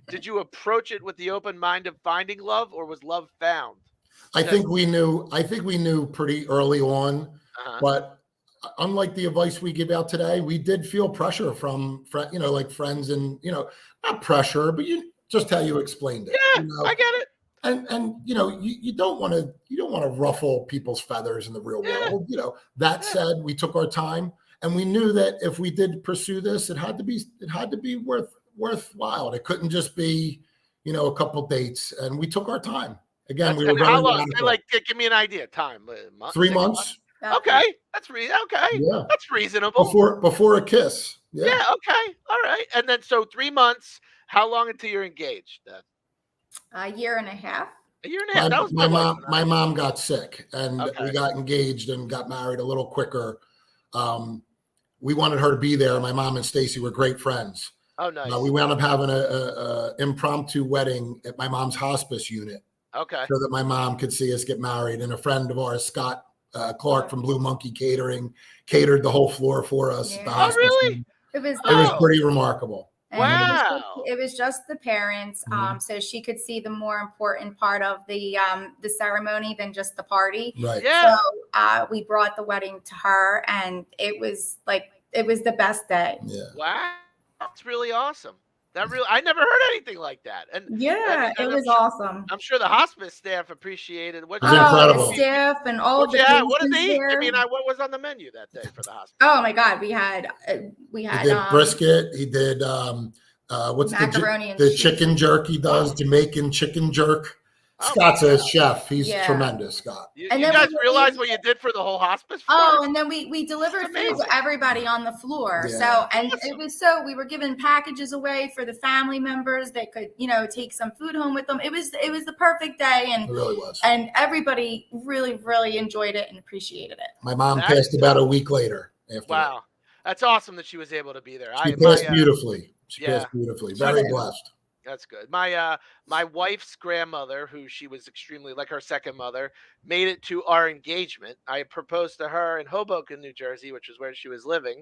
did you approach it with the open mind of finding love, or was love found? I think we knew pretty early on, but unlike the advice we give out today, we did feel pressure from friends, and not pressure, but just how you explained it. Yeah, I get it. And you don't want to ruffle people's feathers in the real world. That said, we took our time, and we knew that if we did pursue this, it had to be worthwhile. It couldn't just be a couple dates, and we took our time. Again, we were very how long? Give me an idea. Time. 3 months. Okay, that's Yeah, that's reasonable. Before a kiss. Yeah. Okay. All right. And then so 3 months. How long until you're engaged? Then a year and a half. A year and a half. That was my mom got sick, and we got engaged and got married a little quicker. We wanted her to be there. My mom and Stacie were great friends. Oh, nice. We wound up having a impromptu wedding at my mom's hospice unit. Okay. So that my mom could see us get married, and a friend of ours, Scott Clark from Blue Monkey Catering, catered the whole floor for us. Yeah. The hospice really? Unit. It was pretty remarkable. And wow. It was just the parents, so she could see the more important part of the ceremony than just the party. Right. Yeah. So we brought the wedding to her, and it was the best day. Yeah. Wow. That's really awesome. I never heard anything like that. And it was awesome. I'm sure the hospice staff appreciated what. Incredible. The staff and all the what did they eat? there. I mean, what was on the menu that day for the hospice? Oh my God, we had he did brisket. He did what's macaroni the chicken jerk he does, Jamaican chicken jerk. Scott's a chef. He's tremendous, Scott. You guys realize what you did for the whole hospice floor? Oh, and then we delivered food to everybody on the floor. Yeah. So, and it was we were giving packages away for the family members that could, take some food home with them. It was the perfect day, and it really was. And everybody really, really enjoyed it and appreciated it. My mom passed about a week later after Wow. That's awesome that she was able to be there. She passed beautifully. She passed beautifully. Very blessed. That's good. My wife's grandmother, who she was extremely like her second mother, made it to our engagement. I proposed to her in Hoboken, New Jersey, which is where she was living.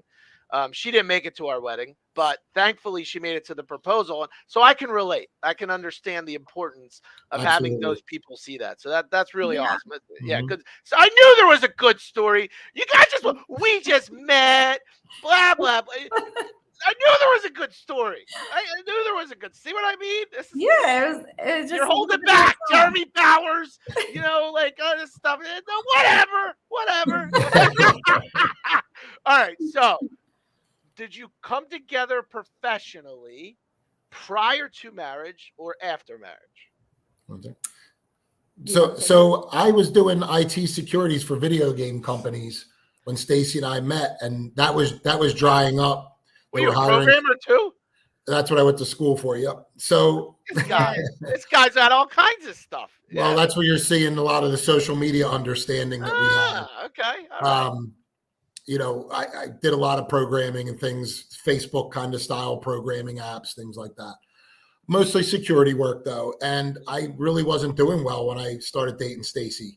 She didn't make it to our wedding, but thankfully she made it to the proposal. And so I can relate. I can understand the importance of having Absolutely. those people see that. So that's really Yeah. awesome. Yeah, Mhm. good. So I knew there was a good story. You guys we just met, blah blah blah. I knew there was a good story. I knew there was a good. See what I mean? This is Yeah, it was you're just holding a back, good time. Jeremy Powers. Like all this stuff. No, whatever. All right. So, did you come together professionally prior to marriage or after marriage? Okay. So I was doing IT securities for video game companies when Stacie and I met, and that was drying up. Were They you were a hiring. programmer too? That's what I went to school for. Yep. So, This guy's got all kinds of stuff. well, Yeah. that's where you're seeing a lot of the social media understanding that we have. Okay. All right. I did a lot of programming and things, Facebook kind of style programming apps, things like that. Mostly security work though, and I really wasn't doing well when I started dating Stacie.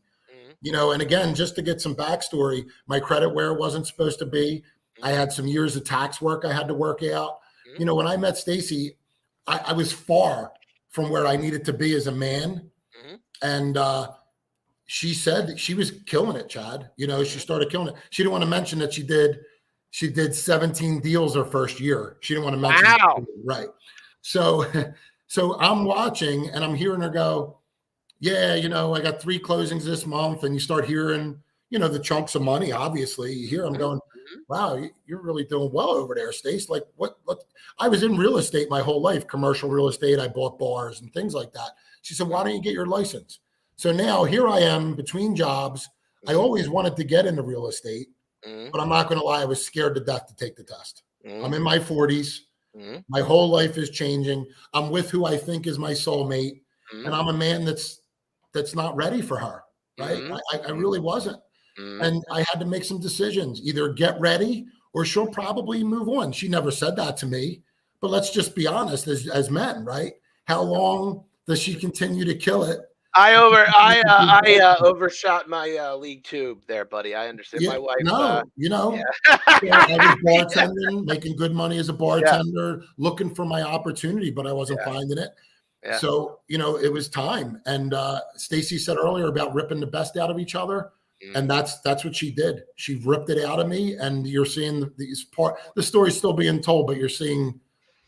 And again, just to get some backstory, my credit where it wasn't supposed to be. I had some years of tax work I had to work out. When I met Stacie, I was far from where I needed to be as a man. And she said that she was killing it, Chad. She started killing it. She didn't want to mention that she did 17 deals her first year. She didn't want to mention Wow. Right. So I'm watching and I'm hearing her go, yeah, I got 3 closings this month. And you start hearing, the chunks of money, obviously. You hear them going, wow, you're really doing well over there, Stace. Like what? I was in real estate my whole life, commercial real estate. I bought bars and things like that. She said, why don't you get your license? So now here I am between jobs. I always wanted to get into real estate, but I'm not going to lie. I was scared to death to take the test. I'm in my 40s. My whole life is changing. I'm with who I think is my soulmate. And I'm a man that's not ready for her. Right. I really wasn't. And I had to make some decisions, either get ready or she'll probably move on. She never said that to me, but let's just be honest as men, right? How long does she continue to kill it? I overshot my league tube there, buddy. I understand. My wife. I was bartending, making good money as a bartender, looking for my opportunity, but I wasn't finding it. Yeah. So, it was time. And Stacie said earlier about ripping the best out of each other. And that's what she did. She ripped it out of me. And you're seeing the story's still being told, but you're seeing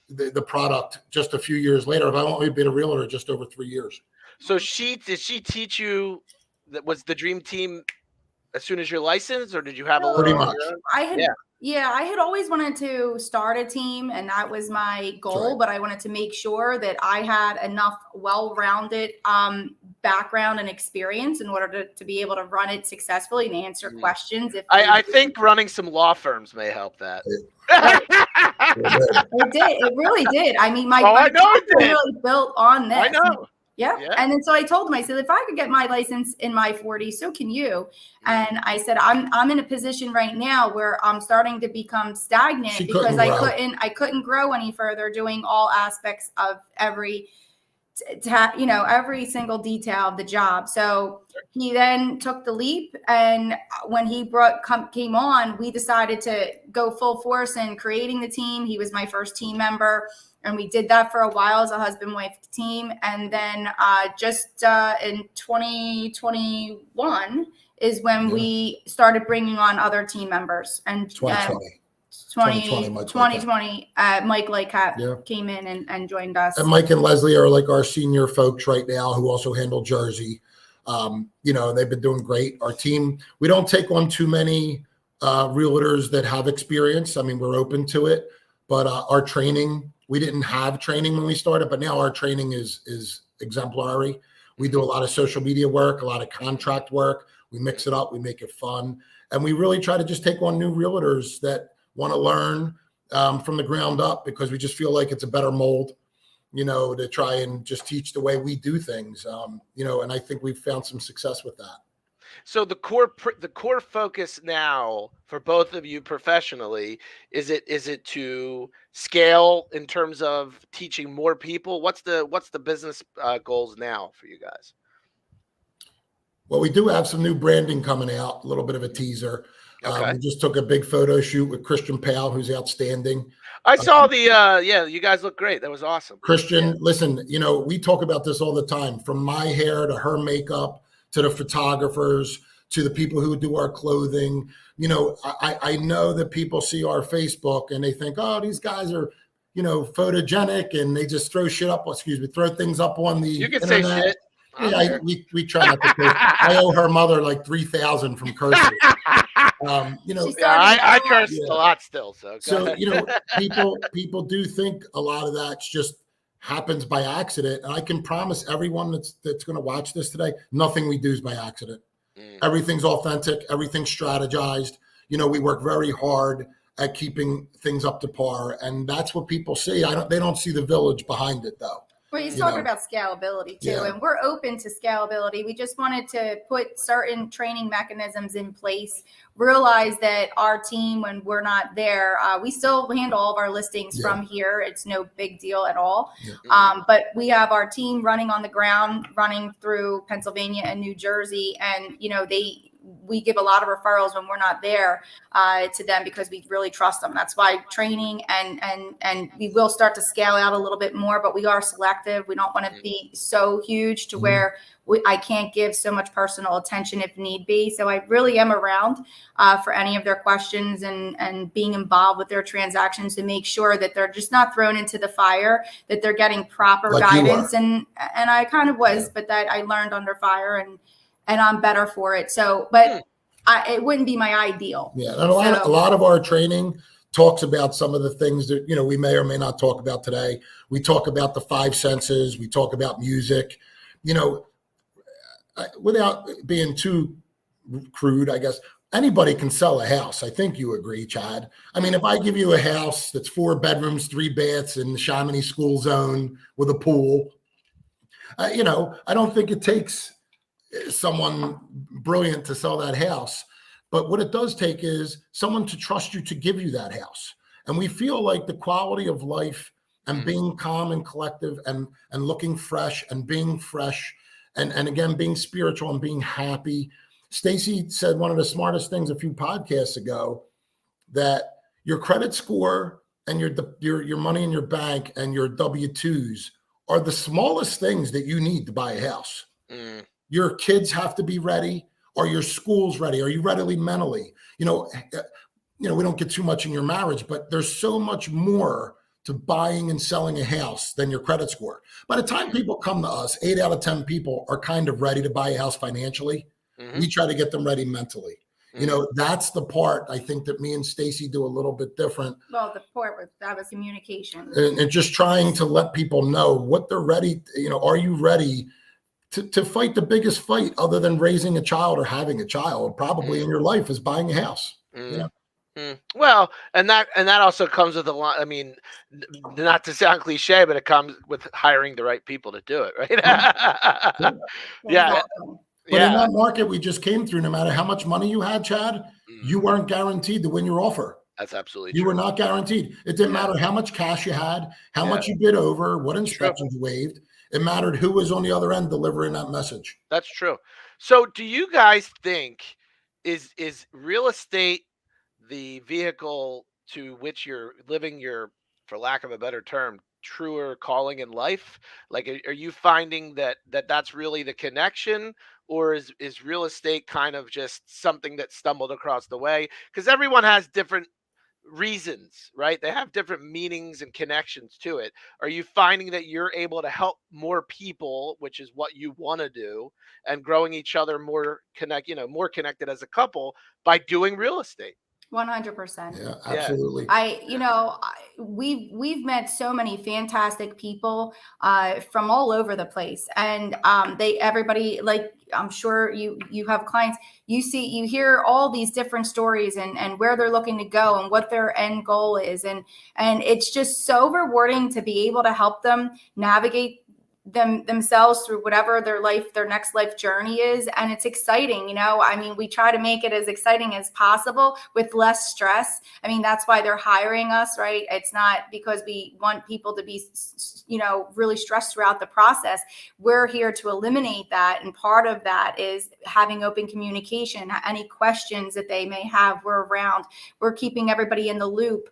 the product just a few years later. I've only been a realtor just over 3 years. So did she teach you that was the dream team as soon as you're licensed, or did you have a little? Pretty much. I had always wanted to start a team, and that was my goal. Right. But I wanted to make sure that I had enough well-rounded background and experience in order to be able to run it successfully and answer questions. I think running some law firms may help that. It did. It really did. I mean, my really built on this. I know. Yeah. And then so I told him, I said, if I could get my license in my 40s, so can you. And I said, I'm in a position right now where I'm starting to become stagnant because I couldn't grow any further doing all aspects of every single detail of the job. So he then took the leap. And when he came on, we decided to go full force in creating the team. He was my first team member. And we did that for a while as a husband-wife team. And then in 2021 is when we started bringing on other team members. And 2020, Mike Lightcap came in and joined us. And Mike and Leslie are like our senior folks right now who also handle Jersey. They've been doing great. Our team, we don't take on too many realtors that have experience. I mean, we're open to it. But our training, we didn't have training when we started, but now our training is exemplary. We do a lot of social media work, a lot of contract work. We mix it up, we make it fun. And we really try to just take on new realtors that want to learn from the ground up because we just feel like it's a better mold, to try and just teach the way we do things, and I think we've found some success with that. So the core focus now for both of you professionally, is it to scale in terms of teaching more people? What's the business goals now for you guys? Well, we do have some new branding coming out, a little bit of a teaser. Okay. We just took a big photo shoot with Christian Pale, who's outstanding. I Uh, saw the yeah, you guys look great. That was awesome. Yeah. Christian, listen, we talk about this all the time, from my hair to her makeup to the photographers to the people who do our clothing. I know that people see our Facebook and they think, oh, these guys are, photogenic, and they just throw shit up, excuse me, throw things up on You the can say internet. shit. Yeah, we try not to curse. I owe her mother like 3,000 from cursing. Yeah, I curse a lot still. So So, people do think a lot of that just happens by accident. And I can promise everyone that's going to watch this today, nothing we do is by accident. Everything's authentic, everything's strategized. We work very hard at keeping things up to par. And that's what people see. They don't see the village behind it, though. Well, he's talking about scalability too, Yeah. and we're open to scalability. We just wanted to put certain training mechanisms in place, realize that our team, when we're not there, we still handle all of our listings from here. It's no big deal at all. But we have our team running on the ground, running through Pennsylvania and New Jersey, and we give a lot of referrals when we're not there to them because we really trust them. That's why training and we will start to scale out a little bit more, but we are selective. We don't want to be so huge to where I can't give so much personal attention if need be. So I really am around for any of their questions and being involved with their transactions to make sure that they're just not thrown into the fire, that they're getting proper guidance. And I kind of was, but that I learned under fire and I'm better for it. So, but it wouldn't be my ideal. Yeah. And a lot of our training talks about some of the things that, we may or may not talk about today. We talk about the 5 senses. We talk about music, without being too crude, I guess. Anybody can sell a house. I think you agree, Chad. I mean, if I give you a house that's 4 bedrooms, 3 baths in the Chamonix school zone with a pool, I don't think it takes someone brilliant to sell that house. But what it does take is someone to trust you to give you that house. And we feel like the quality of life and being calm and collective and looking fresh and being fresh and again, being spiritual and being happy. Stacie said one of the smartest things a few podcasts ago, that your credit score and your money in your bank and your W-2s are the smallest things that you need to buy a house. Your kids have to be ready. Are your schools ready? Are you ready mentally? We don't get too much in your marriage, but there's so much more to buying and selling a house than your credit score. By the time people come to us, 8 out of 10 people are kind of ready to buy a house financially. We try to get them ready mentally. That's the part I think that me and Stacie do a little bit different. Well, the part that was communication. And just trying to let people know what they're ready. Are you ready to fight the biggest fight other than raising a child or having a child probably in your life is buying a house. Well, and that also comes with a lot. I mean, not to sound cliche, but it comes with hiring the right people to do it, right? Yeah. But in that market we just came through, no matter how much money you had, Chad, you weren't guaranteed to win your offer. That's absolutely You true. were not guaranteed. It didn't matter how much cash you had, how much you bid over, what inspections you waived. It mattered who was on the other end delivering that message. That's true. So do you guys think is real estate the vehicle to which you're living your, for lack of a better term, truer calling in life? Like, are you finding that's really the connection, or is real estate kind of just something that stumbled across the way? Because everyone has different reasons, right? They have different meanings and connections to it. Are you finding that you're able to help more people, which is what you want to do, and growing each other more connected as a couple by doing real estate? 100%. Yeah, absolutely. We've met so many fantastic people from all over the place, and everybody, like, I'm sure you have clients, you hear all these different stories and where they're looking to go and what their end goal is, and it's just so rewarding to be able to help them navigate themselves through whatever their next life journey is. And it's exciting. I mean, we try to make it as exciting as possible with less stress. I mean, that's why they're hiring us, right? It's not because we want people to be, really stressed throughout the process. We're here to eliminate that. And part of that is having open communication. Any questions that they may have, we're around. We're keeping everybody in the loop.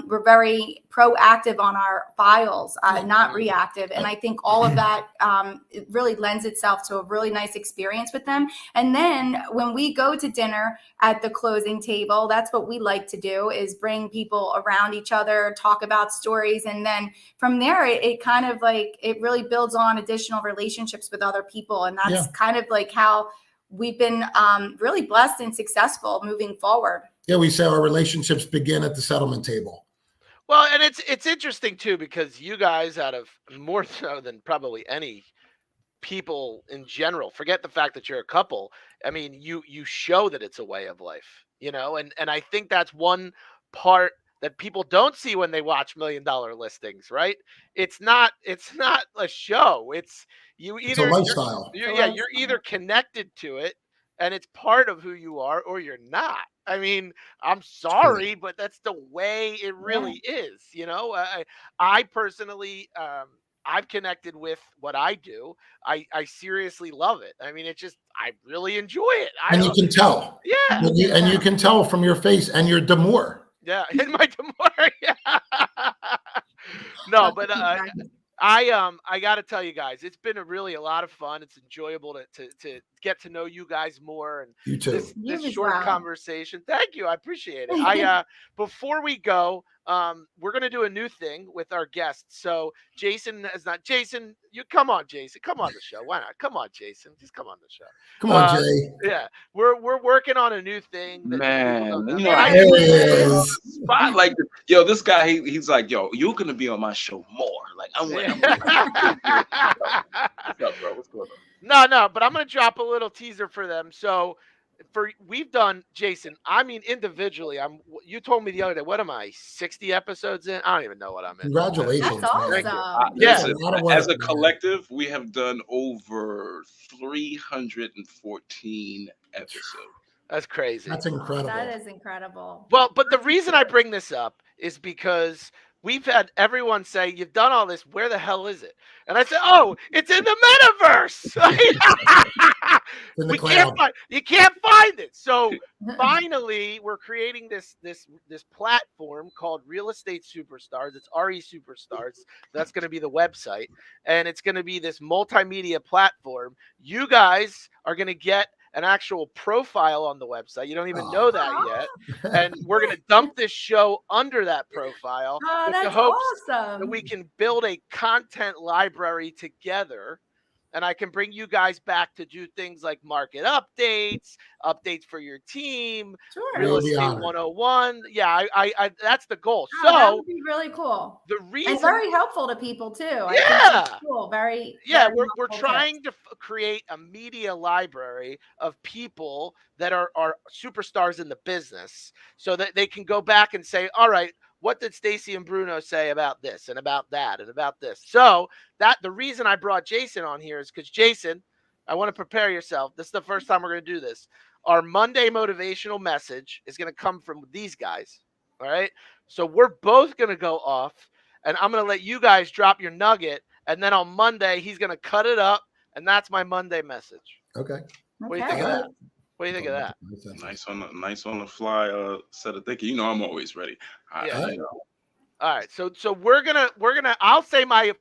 We're very proactive on our files, not reactive. And I think all of that, it really lends itself to a really nice experience with them. And then when we go to dinner at the closing table, that's what we like to do, is bring people around each other, talk about stories. And then from there, it kind of like, it really builds on additional relationships with other people. And that's kind of like how we've been really blessed and successful moving forward. Yeah, we say our relationships begin at the settlement table. Well, and it's interesting too, because you guys, out of more so than probably any people in general, forget the fact that you're a couple. I mean, you show that it's a way of life, and I think that's one part that people don't see when they watch $1 million listings, right? It's not a show. It's It's a lifestyle. You're either connected to it and it's part of who you are, or you're not. I mean, I'm sorry, but that's the way it really is. I personally, I've connected with what I do. I seriously love it. I mean, I really enjoy it. And you can tell. Yeah. And you can tell from your face and your demure. Yeah, in my demore. Yeah. No, but I got to tell you guys, it's been a lot of fun. It's enjoyable to get to know you guys more, and you too. This short conversation. Thank you, I appreciate it. Before we go, we're gonna do a new thing with our guests. So Jason is not Jason. You come on, Jason. Come on the show. Why not? Come on, Jason. Just come on the show. Come on, Jay. Yeah, we're working on a new thing. Man, spot like yo, this guy he's like, yo, you're gonna be on my show more. Like I'm like, what's up, bro? What's going on? No, but I'm gonna drop a little teaser for them. So we've done, Jason, I mean, individually, you told me the other day, what am I, 60 episodes in? I don't even know what I'm in. Congratulations. That's awesome. Listen, as a collective, we have done over 314 episodes. That's crazy. That's incredible. That is incredible. Well, but the reason I bring this up is because we've had everyone say, you've done all this, where the hell is it? And I said, oh, it's in the metaverse. In the cloud. You can't find it. So finally, we're creating this platform called Real Estate Superstars. It's RE Superstars. That's going to be the website. And it's going to be this multimedia platform. You guys are going to get an actual profile on the website. You don't even know that yet. And we're going to dump this show under that profile with the hopes that we can build a content library together. And I can bring you guys back to do things like market updates for your team, Real Estate 101. Yeah, I that's the goal. So that would be really cool. The reason, and very helpful to people too. Yeah, I think that's cool. Very. We're trying to create a media library of people that are superstars in the business, so that they can go back and say, all right, what did Stacie and Bruno say about this and about that and about this? So that the reason I brought Jason on here is because, Jason, I want to prepare yourself. This is the first time we're going to do this. Our Monday motivational message is going to come from these guys. All right. So we're both going to go off, and I'm going to let you guys drop your nugget. And then on Monday, he's going to cut it up. And that's my Monday message. Okay. What do you think of that? What do you think of that? Nice on the fly set of thinking. You know, I'm always ready. I know. All right. So we're gonna I'll say my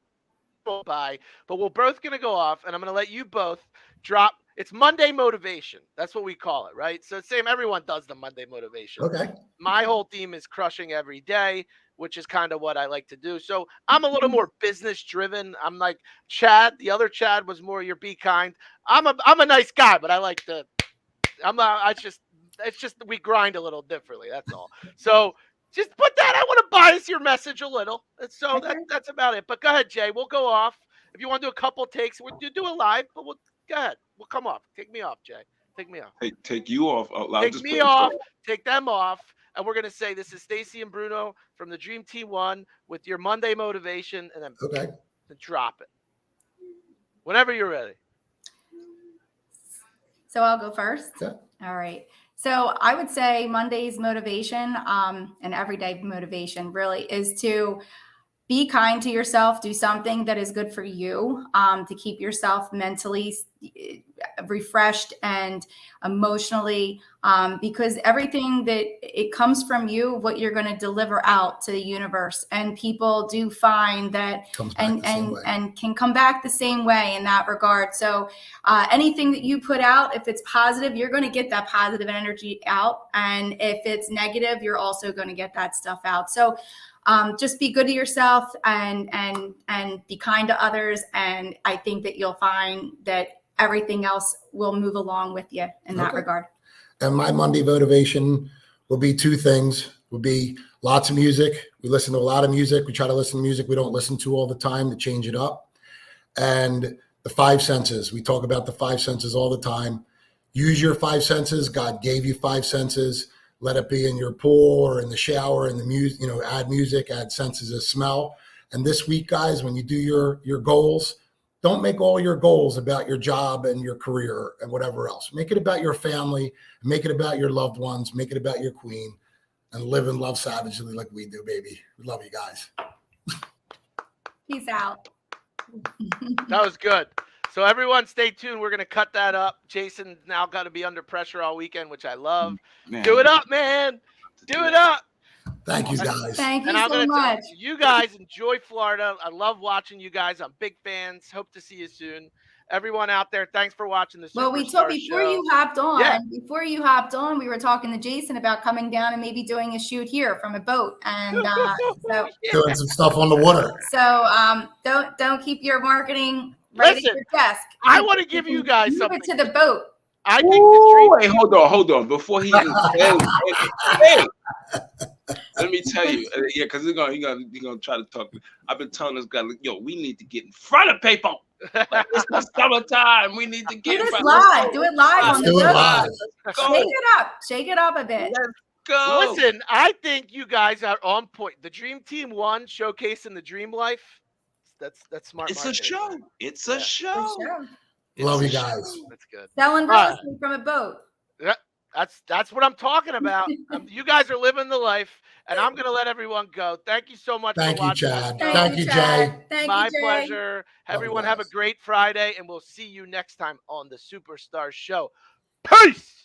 bye, but we're both gonna go off, and I'm gonna let you both drop. It's Monday motivation. That's what we call it, right? So same, everyone does the Monday motivation. Okay. My whole theme is crushing every day, which is kind of what I like to do. So I'm a little more business driven. I'm like Chad. The other Chad was more your be kind. I'm a nice guy, but I like to. It's just we grind a little differently. That's all. So just put that. I want to bias your message a little. And so that's about it. But go ahead, Jay. We'll go off. If you want to do a couple takes, we'll do a live, but we'll go ahead. We'll come off. Take me off, Jay. Take me off. Take you off. Take me off. Take them off. And we're going to say, this is Stacie and Bruno from the Dream T1 with your Monday motivation, and then drop it. Whenever you're ready. So I'll go first. Yeah. All right. So I would say Monday's motivation, and everyday motivation really is to be kind to yourself, do something that is good for you, to keep yourself mentally refreshed and emotionally, because everything that it comes from you, what you're going to deliver out to the universe, and people do find that and can come back the same way in that regard. So anything that you put out, if it's positive, you're going to get that positive energy out, and if it's negative, you're also going to get that stuff out. So just be good to yourself and be kind to others. And I think that you'll find that everything else will move along with you in that regard. And my Monday motivation will be two things. Will be lots of music. We listen to a lot of music. We try to listen to music we don't listen to all the time to change it up. And the five senses. We talk about the five senses all the time. Use your five senses. God gave you five senses. Let it be in your pool or in the shower, in the music, add music, add senses of smell. And this week, guys, when you do your goals, don't make all your goals about your job and your career and whatever else. Make it about your family, make it about your loved ones, make it about your queen, and live and love savagely like we do, baby. We love you guys. Peace out. That was good. So everyone stay tuned. We're going to cut that up. Jason's now got to be under pressure all weekend, which I love. Man. Do it up, man. Do it up. Thank you, guys. Thank you so much. You guys enjoy Florida. I love watching you guys. I'm big fans. Hope to see you soon. Everyone out there, thanks for watching the SuperStar before show. you hopped on, we were talking to Jason about coming down and maybe doing a shoot here from a boat, and so doing some stuff on the water. So don't keep your marketing right at your desk. I want to give you guys something. To the boat. I think the dream. Wait, hold on. Before he even hey, let me tell you, because he's gonna try to talk. I've been telling this guy, yo, we need to get in front of people. Like, it's the summertime. We need to get do it live. Do it live on the boat. Shake it up a bit. Let's go. Listen, I think you guys are on point. The Dream Team won, showcasing the dream life. That's smart. It's a show. It's a show. Love you guys. That's good. Selling real estate from a boat. Yeah, that's what I'm talking about. You guys are living the life, and I'm going to let everyone go. Thank you so much for watching. Chad. Thank you, Jay. My pleasure. Everyone have a great Friday, and we'll see you next time on the SuperStar Show. Peace.